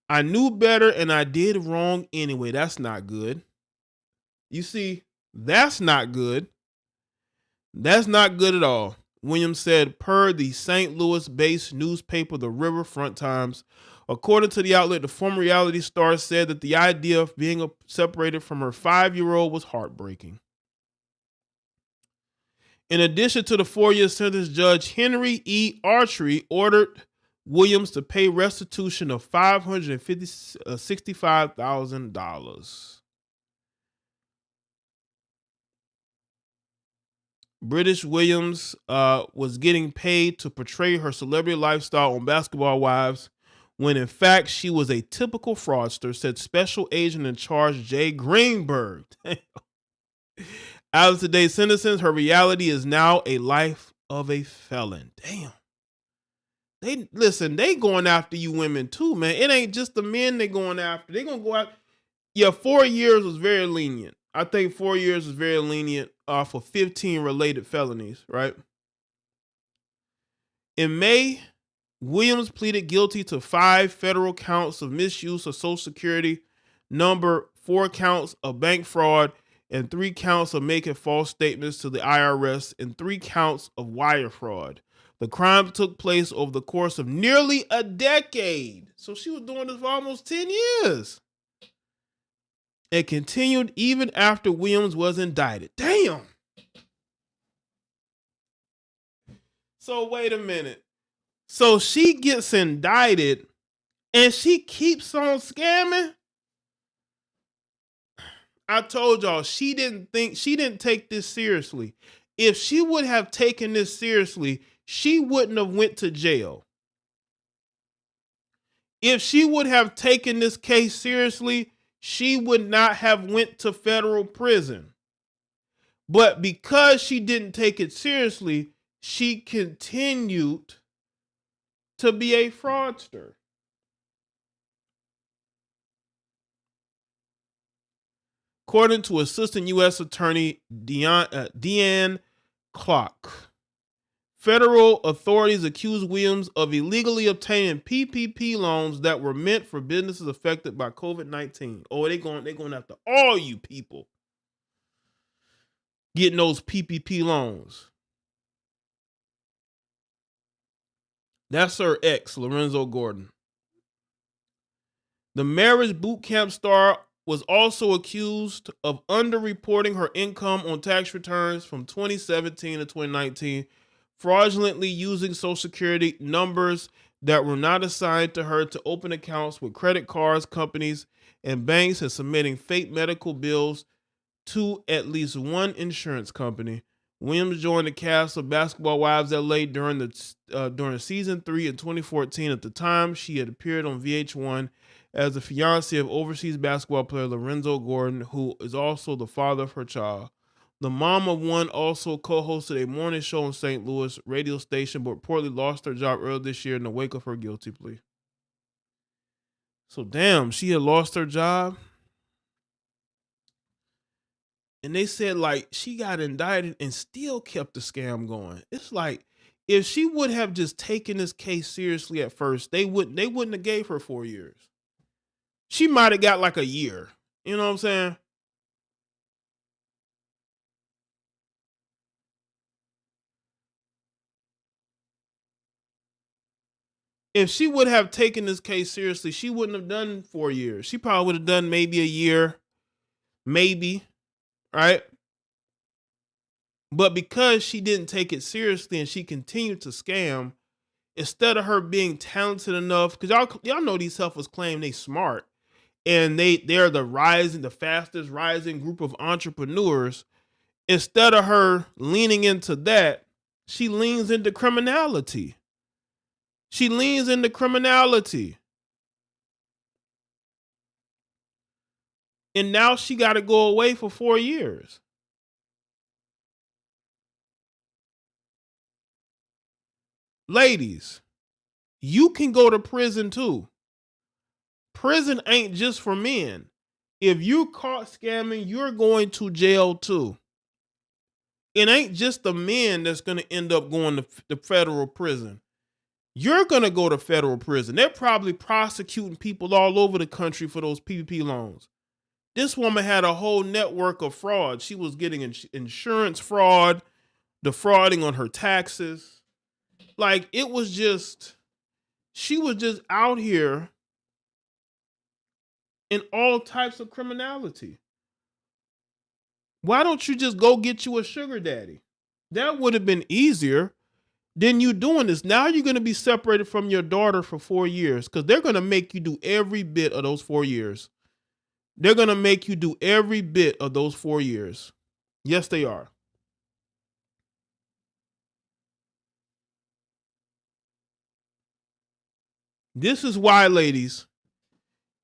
I knew better and I did wrong anyway. That's not good. You see, that's not good. That's not good at all. Williams said, per the St. Louis-based newspaper, the Riverfront Times. According to the outlet, the former reality star said that the idea of being separated from her 5-year-old was heartbreaking. In addition to the 4-year sentence, Judge Henry E. Archery ordered Williams to pay restitution of $565,000. British Williams was getting paid to portray her celebrity lifestyle on Basketball Wives, when in fact she was a typical fraudster, said Special Agent in Charge Jaye Greenberg. Out of today's sentences, her reality is now a life of a felon. Damn. They going after you women too, man. It ain't just the men they going after. They gonna go out. Yeah, 4 years was very lenient. I think 4 years was very lenient for 15 related felonies, right? In May, Williams pleaded guilty to 5 federal counts of misuse of Social Security number, 4 counts of bank fraud, and 3 counts of making false statements to the IRS, and 3 counts of wire fraud. The crimes took place over the course of nearly a decade. So she was doing this for almost 10 years. It continued even after Williams was indicted. Damn. So wait a minute. So she gets indicted and she keeps on scamming? I told y'all she didn't take this seriously. If she would have taken this seriously, she wouldn't have went to jail. If she would have taken this case seriously, she would not have went to federal prison. But because she didn't take it seriously, she continued to be a fraudster. According to Assistant U.S. Attorney Deanne Clark, federal authorities accused Williams of illegally obtaining PPP loans that were meant for businesses affected by COVID-19. Oh, they're going after all you people getting those PPP loans. That's her ex, Lorenzo Gordon. The marriage boot camp star was also accused of underreporting her income on tax returns from 2017 to 2019, fraudulently using Social Security numbers that were not assigned to her to open accounts with credit cards, companies, and banks, and submitting fake medical bills to at least one insurance company. Williams joined the cast of Basketball Wives LA during season 3 in 2014. At the time, she had appeared on VH1 as the fiance of overseas basketball player Lorenzo Gordon, who is also the father of her child. The mom of one also co-hosted a morning show on St. Louis radio station, but reportedly lost her job earlier this year in the wake of her guilty plea. So damn, she had lost her job. And they said like she got indicted and still kept the scam going. It's like if she would have just taken this case seriously at first, they wouldn't have gave her 4 years. She might have got like a year. You know what I'm saying? If she would have taken this case seriously, she wouldn't have done 4 years. She probably would have done maybe a year, maybe, right? But because she didn't take it seriously and she continued to scam, instead of her being talented enough, because y'all know these heifers claim they smart, and they're the fastest rising group of entrepreneurs. Instead of her leaning into that, she leans into criminality. And now she got to go away for 4 years. Ladies, you can go to prison too. Prison ain't just for men. If you're caught scamming, you're going to jail too. It ain't just the men that's going to end up going to the federal prison. You're going to go to federal prison. They're probably prosecuting people all over the country for those PPP loans. This woman had a whole network of fraud. She was getting insurance fraud, defrauding on her taxes. Like she was just out here in all types of criminality. Why don't you just go get you a sugar daddy? That would have been easier than you doing this. Now you're going to be separated from your daughter for 4 years because they're going to make you do every bit of those 4 years. They're going to make you do every bit of those 4 years. Yes, they are. This is why, ladies,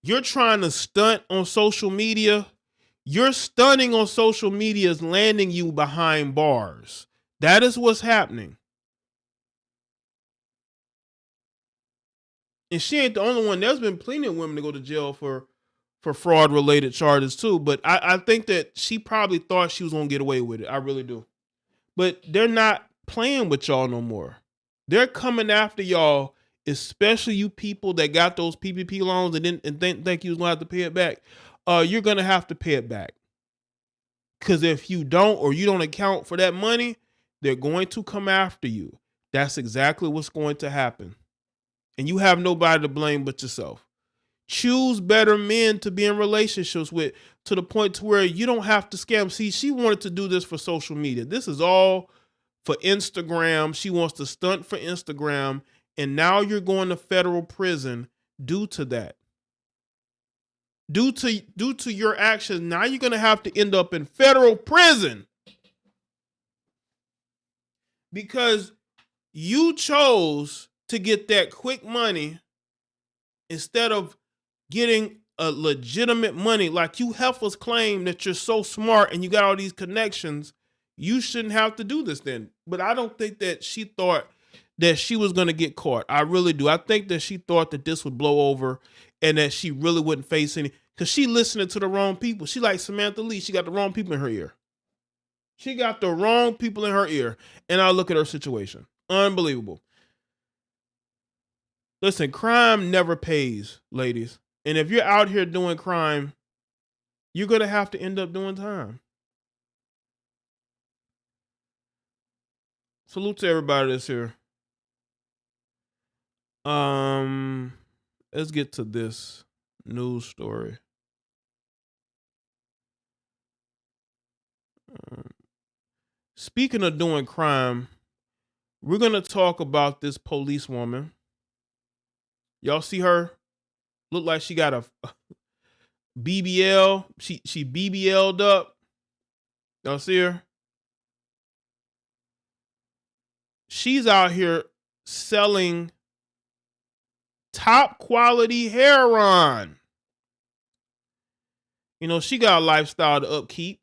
you're trying to stunt on social media. Your stunning on social media is landing you behind bars. That is what's happening. And she ain't the only one. There's been plenty of women to go to jail for fraud-related charges too. But I think that she probably thought she was going to get away with it. I really do. But they're not playing with y'all no more. They're coming after y'all, especially you people that got those PPP loans and didn't think you was going to have to pay it back. You're going to have to pay it back. Because if you don't, or you don't account for that money, they're going to come after you. That's exactly what's going to happen. And you have nobody to blame but yourself. Choose better men to be in relationships with, to the point to where you don't have to scam. See, she wanted to do this for social media. This is all for Instagram. She wants to stunt for Instagram. And now you're going to federal prison due to that. Due to your actions, now you're going to have to end up in federal prison. Because you chose to get that quick money instead of getting a legitimate money. Like you heifers claim that you're so smart and you got all these connections. You shouldn't have to do this then. But I don't think that she thought that she was going to get caught. I really do. I think that she thought that this would blow over and that she really wouldn't face any, because she listening to the wrong people. She like Samantha Lee. She got the wrong people in her ear. She got the wrong people in her ear. And I look at her situation. Unbelievable. Listen, crime never pays, ladies. And if you're out here doing crime, you're going to have to end up doing time. Salute to everybody that's here. Let's get to this news story. Speaking of doing crime, we're going to talk about this police woman. Y'all see her? Look like she got a BBL. She BBL'd up. Y'all see her? She's out here selling top quality heroin. You know, she got a lifestyle to upkeep.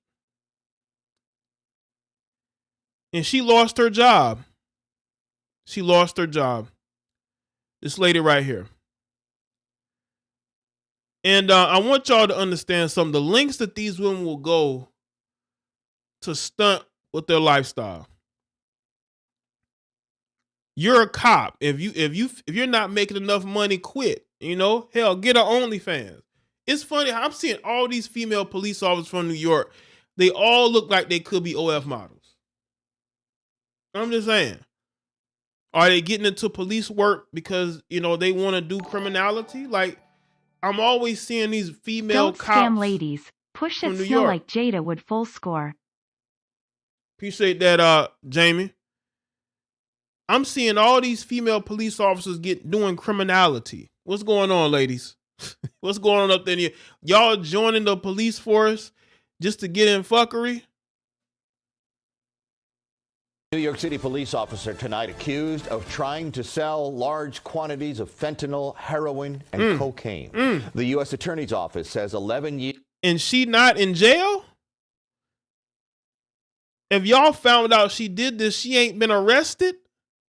And she lost her job. She lost her job. This lady right here. And I want y'all to understand some of the lengths that these women will go to stunt with their lifestyle. You're a cop. If you're not making enough money, quit. You know, hell, get an OnlyFans. It's funny. I'm seeing all these female police officers from New York. They all look like they could be OF models. I'm just saying. Are they getting into police work because, you know, they want to do criminality? Like, I'm always seeing these female Don't cops. Scam ladies. Push it snow like Jada would full score. Appreciate that, Jamie. I'm seeing all these female police officers doing criminality. What's going on, ladies? What's going on up there? Y'all joining the police force just to get in fuckery? New York City police officer tonight accused of trying to sell large quantities of fentanyl, heroin, and cocaine. The U.S. Attorney's Office says 11 years. And she not in jail? If y'all found out she did this, she ain't been arrested?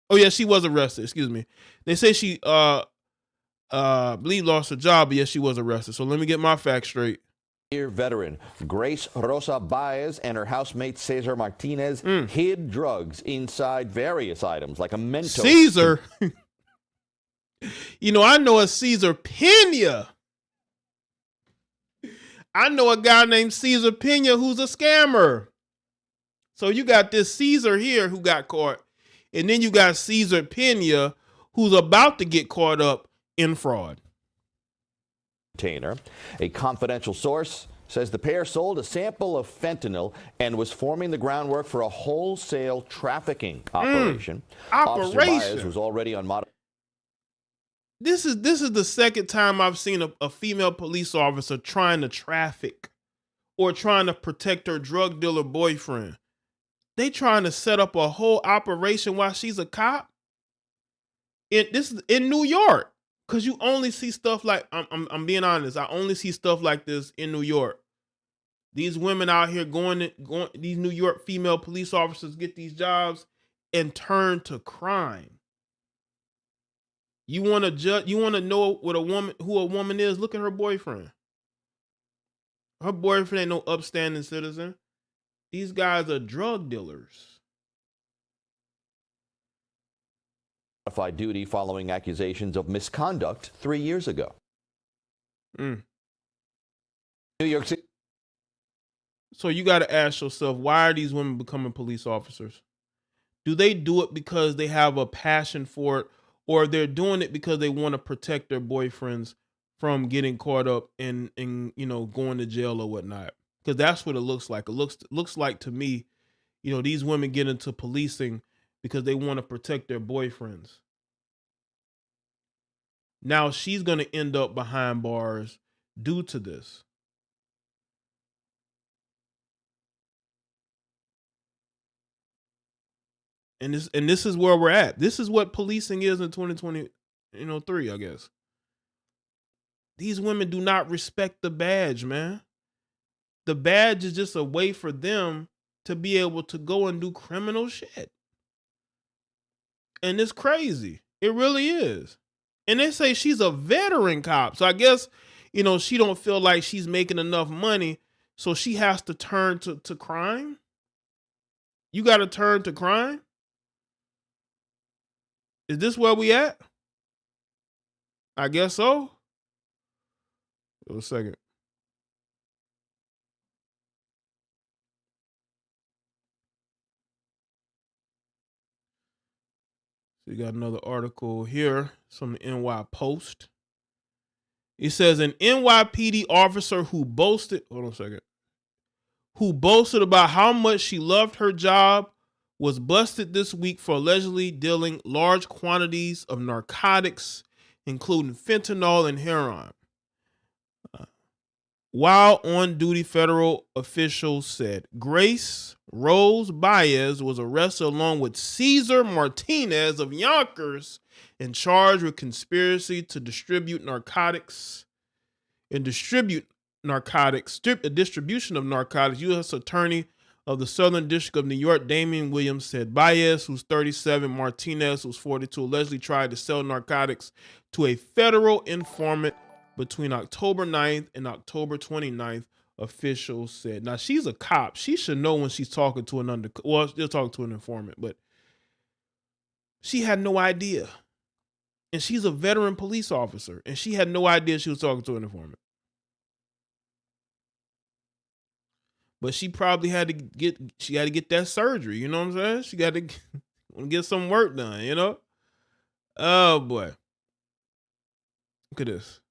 Oh, yeah, she was arrested. Excuse me. They say she, believe lost her job, but yes, she was arrested. So let me get my facts straight. Veteran Grace Rosa Baez and her housemate Cesar Martinez hid drugs inside various items like a Mentos. Cesar? You know, I know a Cesar Pena. I know a guy named Cesar Pena who's a scammer. So you got this Cesar here who got caught. And then you got Cesar Pena who's about to get caught up in fraud. Container. A confidential source says the pair sold a sample of fentanyl and was forming the groundwork for a wholesale trafficking operation. Officer Baez was already on This is the second time I've seen a female police officer trying to traffic or trying to protect her drug dealer boyfriend. They trying to set up a whole operation while she's a cop. This is in New York. because you only see stuff like I'm being honest. I only see stuff like this in New York. These women out here going. These New York female police officers get these jobs and turn to crime. You want to judge? You want to know what who a woman is? Look at her boyfriend. Her boyfriend ain't no upstanding citizen. These guys are drug dealers. Modified duty following accusations of misconduct 3 years ago. New York City. So you got to ask yourself, why are these women becoming police officers? Do they do it because they have a passion for it, or they're doing it because they want to protect their boyfriends from getting caught up in going to jail or whatnot? Because that's what it looks like. It looks like to me, these women get into policing because they want to protect their boyfriends. Now she's going to end up behind bars due to this. And this is where we're at. This is what policing is in 2023, I guess. These women do not respect the badge, man. The badge is just a way for them to be able to go and do criminal shit. And it's crazy. It really is. And they say she's a veteran cop. So I guess, she don't feel like she's making enough money, so she has to turn to crime. You got to turn to crime? Is this where we at? I guess so. Wait a second. So you got another article here from the NY Post. It says an NYPD officer who boasted about how much she loved her job was busted this week for allegedly dealing large quantities of narcotics, including fentanyl and heroin. While on duty, federal officials said Grace Rose Baez was arrested along with Cesar Martinez of Yonkers and charged with conspiracy to distribution of narcotics. Distribution of narcotics. U.S. Attorney of the Southern District of New York, Damian Williams, said Baez, who's 37, Martinez, who's 42, allegedly tried to sell narcotics to a federal informant between October 9th and October 29th, officials said. Now, she's a cop. She should know when she's talking to still talking to an informant, but she had no idea. And she's a veteran police officer, and she had no idea she was talking to an informant. But she probably had to get that surgery, you know what I'm saying? She got to get some work done, Oh, boy. Look at this.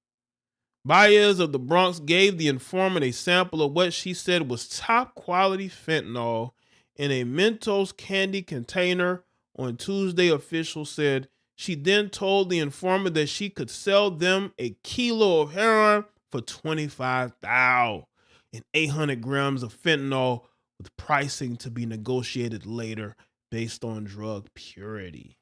Baez of the Bronx gave the informant a sample of what she said was top quality fentanyl in a Mentos candy container on Tuesday, officials said. She then told the informant that she could sell them a kilo of heroin for $25,000 and 800 grams of fentanyl, with pricing to be negotiated later based on drug purity.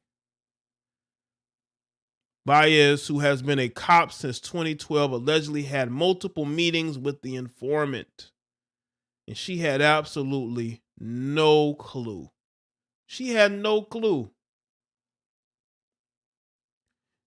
Baez, who has been a cop since 2012, allegedly had multiple meetings with the informant, and she had absolutely no clue. She had no clue.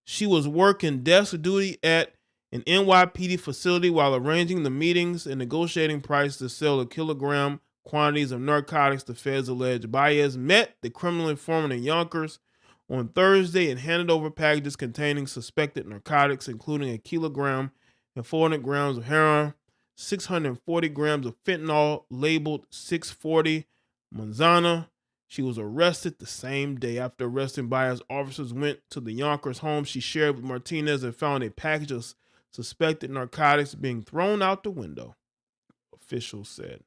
She was working desk duty at an NYPD facility while arranging the meetings and negotiating prices to sell a kilogram quantities of narcotics, the feds allege. Baez met the criminal informant in Yonkers on Thursday and handed over packages containing suspected narcotics, including a kilogram and 400 grams of heroin, 640 grams of fentanyl labeled 640 Manzana. She was arrested the same day. After arresting Baez, officers went to the Yonkers home she shared with Martinez and found a package of suspected narcotics being thrown out the window, officials said.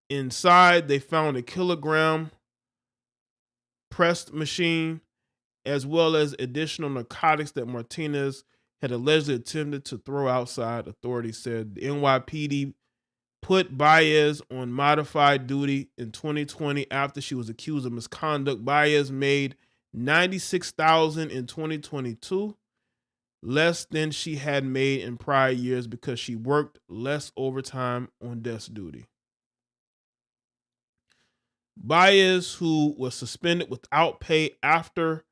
Inside, they found a kilogram pressed machine, as well as additional narcotics that Martinez had allegedly attempted to throw outside, authorities said. The NYPD put Baez on modified duty in 2020 after she was accused of misconduct. Baez made $96,000 in 2022 less than she had made in prior years because she worked less overtime on desk duty. Baez, who was suspended without pay after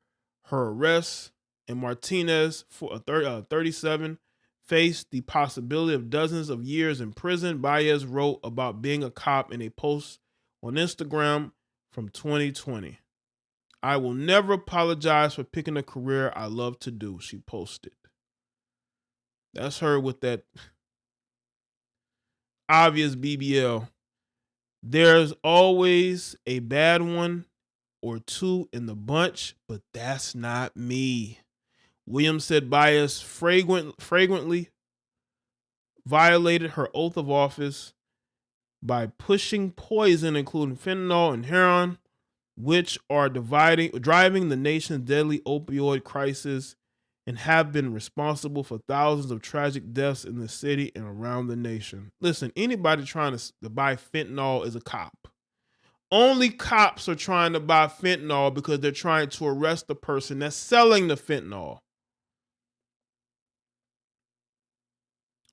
her arrest, and Martinez, for 37, faced the possibility of dozens of years in prison. Baez wrote about being a cop in a post on Instagram from 2020. "I will never apologize for picking a career I love to do," she posted. That's her with that obvious BBL. "There's always a bad one or two in the bunch, but that's not me." Williams said Baez fragrantly violated her oath of office by pushing poison, including fentanyl and heroin, which are driving the nation's deadly opioid crisis and have been responsible for thousands of tragic deaths in the city and around the nation. Listen, anybody trying to buy fentanyl is a cop. Only cops are trying to buy fentanyl because they're trying to arrest the person that's selling the fentanyl.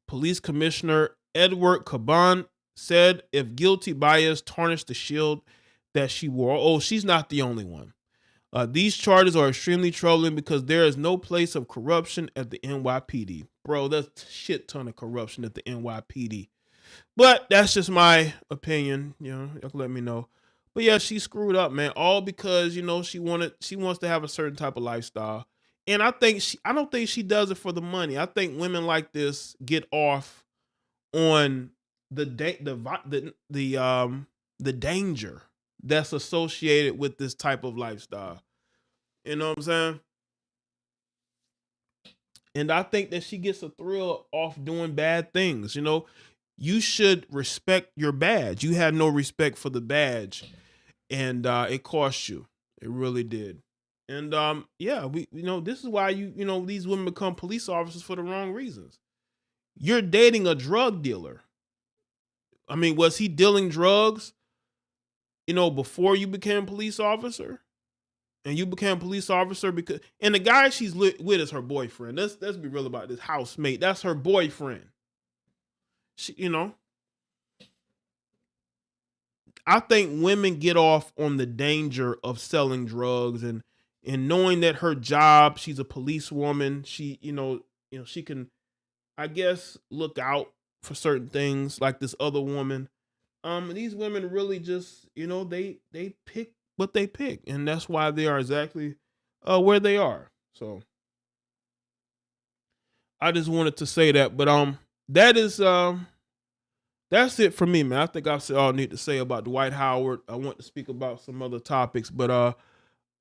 Police Commissioner Edward Caban said if guilty, Baez tarnished the shield that she wore. Oh, she's not the only one. These charges are extremely troubling because there is no place of corruption at the NYPD. Bro, that's a shit ton of corruption at the NYPD. But that's just my opinion. You know, you can let me know. But yeah, she screwed up, man. All because, you know, she wants to have a certain type of lifestyle. And I don't think she does it for the money. I think women like this get off on the danger that's associated with this type of lifestyle. You know what I'm saying? And I think that she gets a thrill off doing bad things. You know, you should respect your badge. You had no respect for the badge, and it cost you. It really did. And yeah, this is why these women become police officers for the wrong reasons. You're dating a drug dealer. I mean, was he dealing drugs, before you became a police officer? And you became a police officer and the guy she's with is her boyfriend. Let's be real about this. Housemate. That's her boyfriend. I think women get off on the danger of selling drugs and knowing that her job, she's a policewoman. She, she can, I guess, look out for certain things like this other woman. These women really just, they pick what they pick, and that's why they are exactly where they are. So I just wanted to say that, but that's it for me, man. I think I've said all I need to say about Dwight Howard. I want to speak about some other topics, but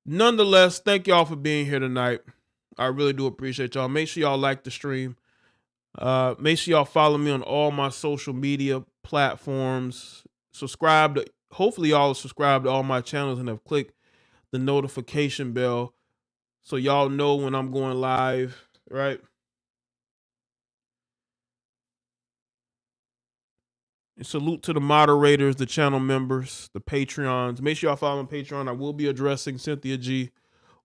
nonetheless, thank y'all for being here tonight. I really do appreciate y'all. Make sure y'all like the stream. Make sure y'all follow me on all my social media platforms. Hopefully y'all are subscribed to all my channels and have clicked the notification bell so y'all know when I'm going live, right? And salute to the moderators, the channel members, the Patreons. Make sure y'all follow my Patreon. I will be addressing Cynthia G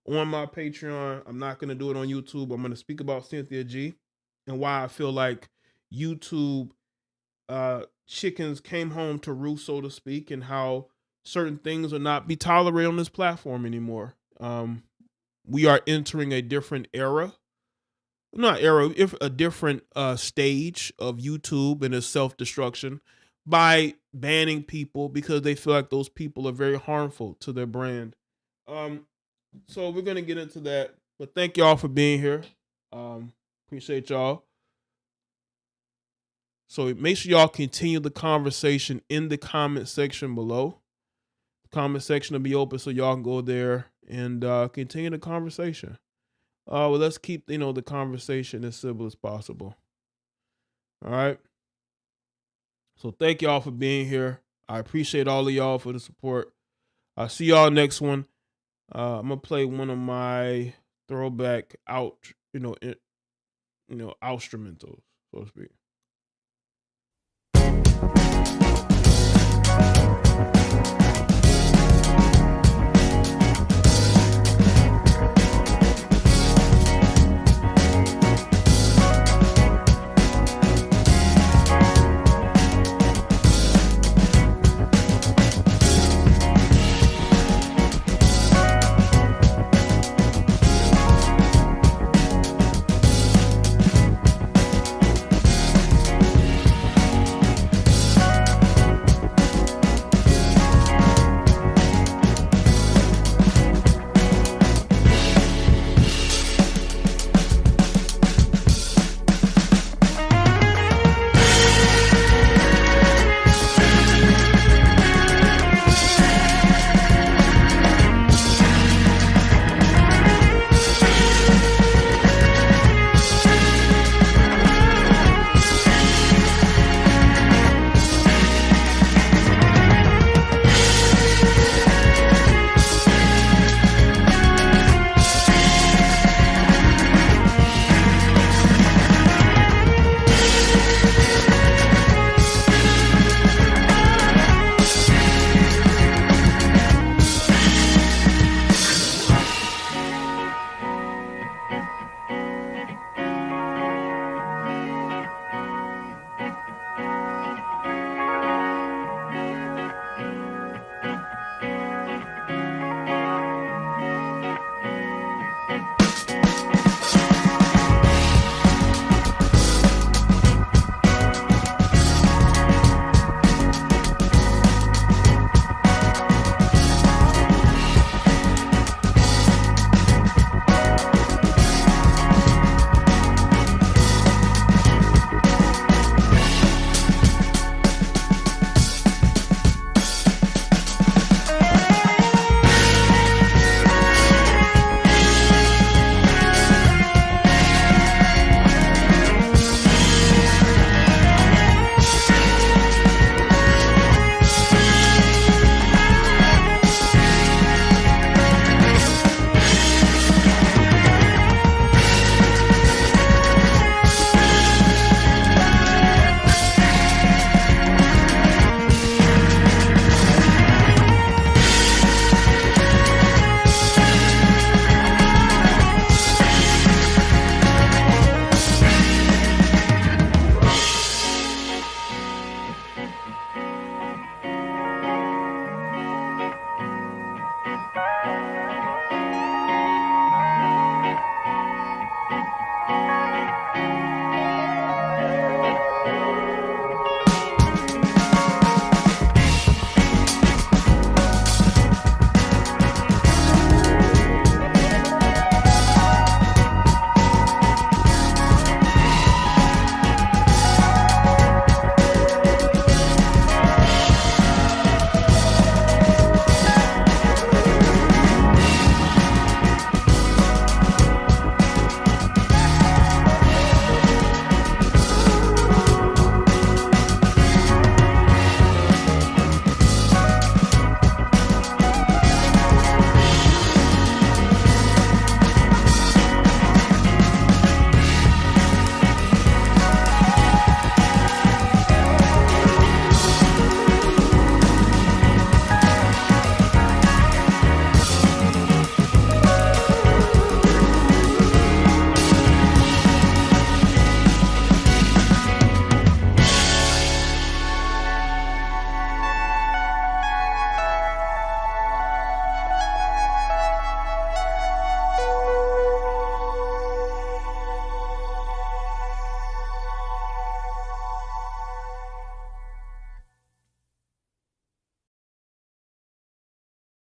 on my Patreon. I'm not going to do it on YouTube. I'm going to speak about Cynthia G and why I feel like YouTube chickens came home to roost, so to speak, and how certain things will not be tolerated on this platform anymore. We are entering a different era. A different stage of YouTube and its self-destruction by banning people because they feel like those people are very harmful to their brand. So we're going to get into that. But thank y'all for being here. Appreciate y'all. So make sure y'all continue the conversation in the comment section below. The comment section will be open so y'all can go there and continue the conversation. Well, let's keep, the conversation as civil as possible. All right. So thank y'all for being here. I appreciate all of y'all for the support. I'll see y'all next one. I'm going to play one of my throwback instrumentals, so to speak.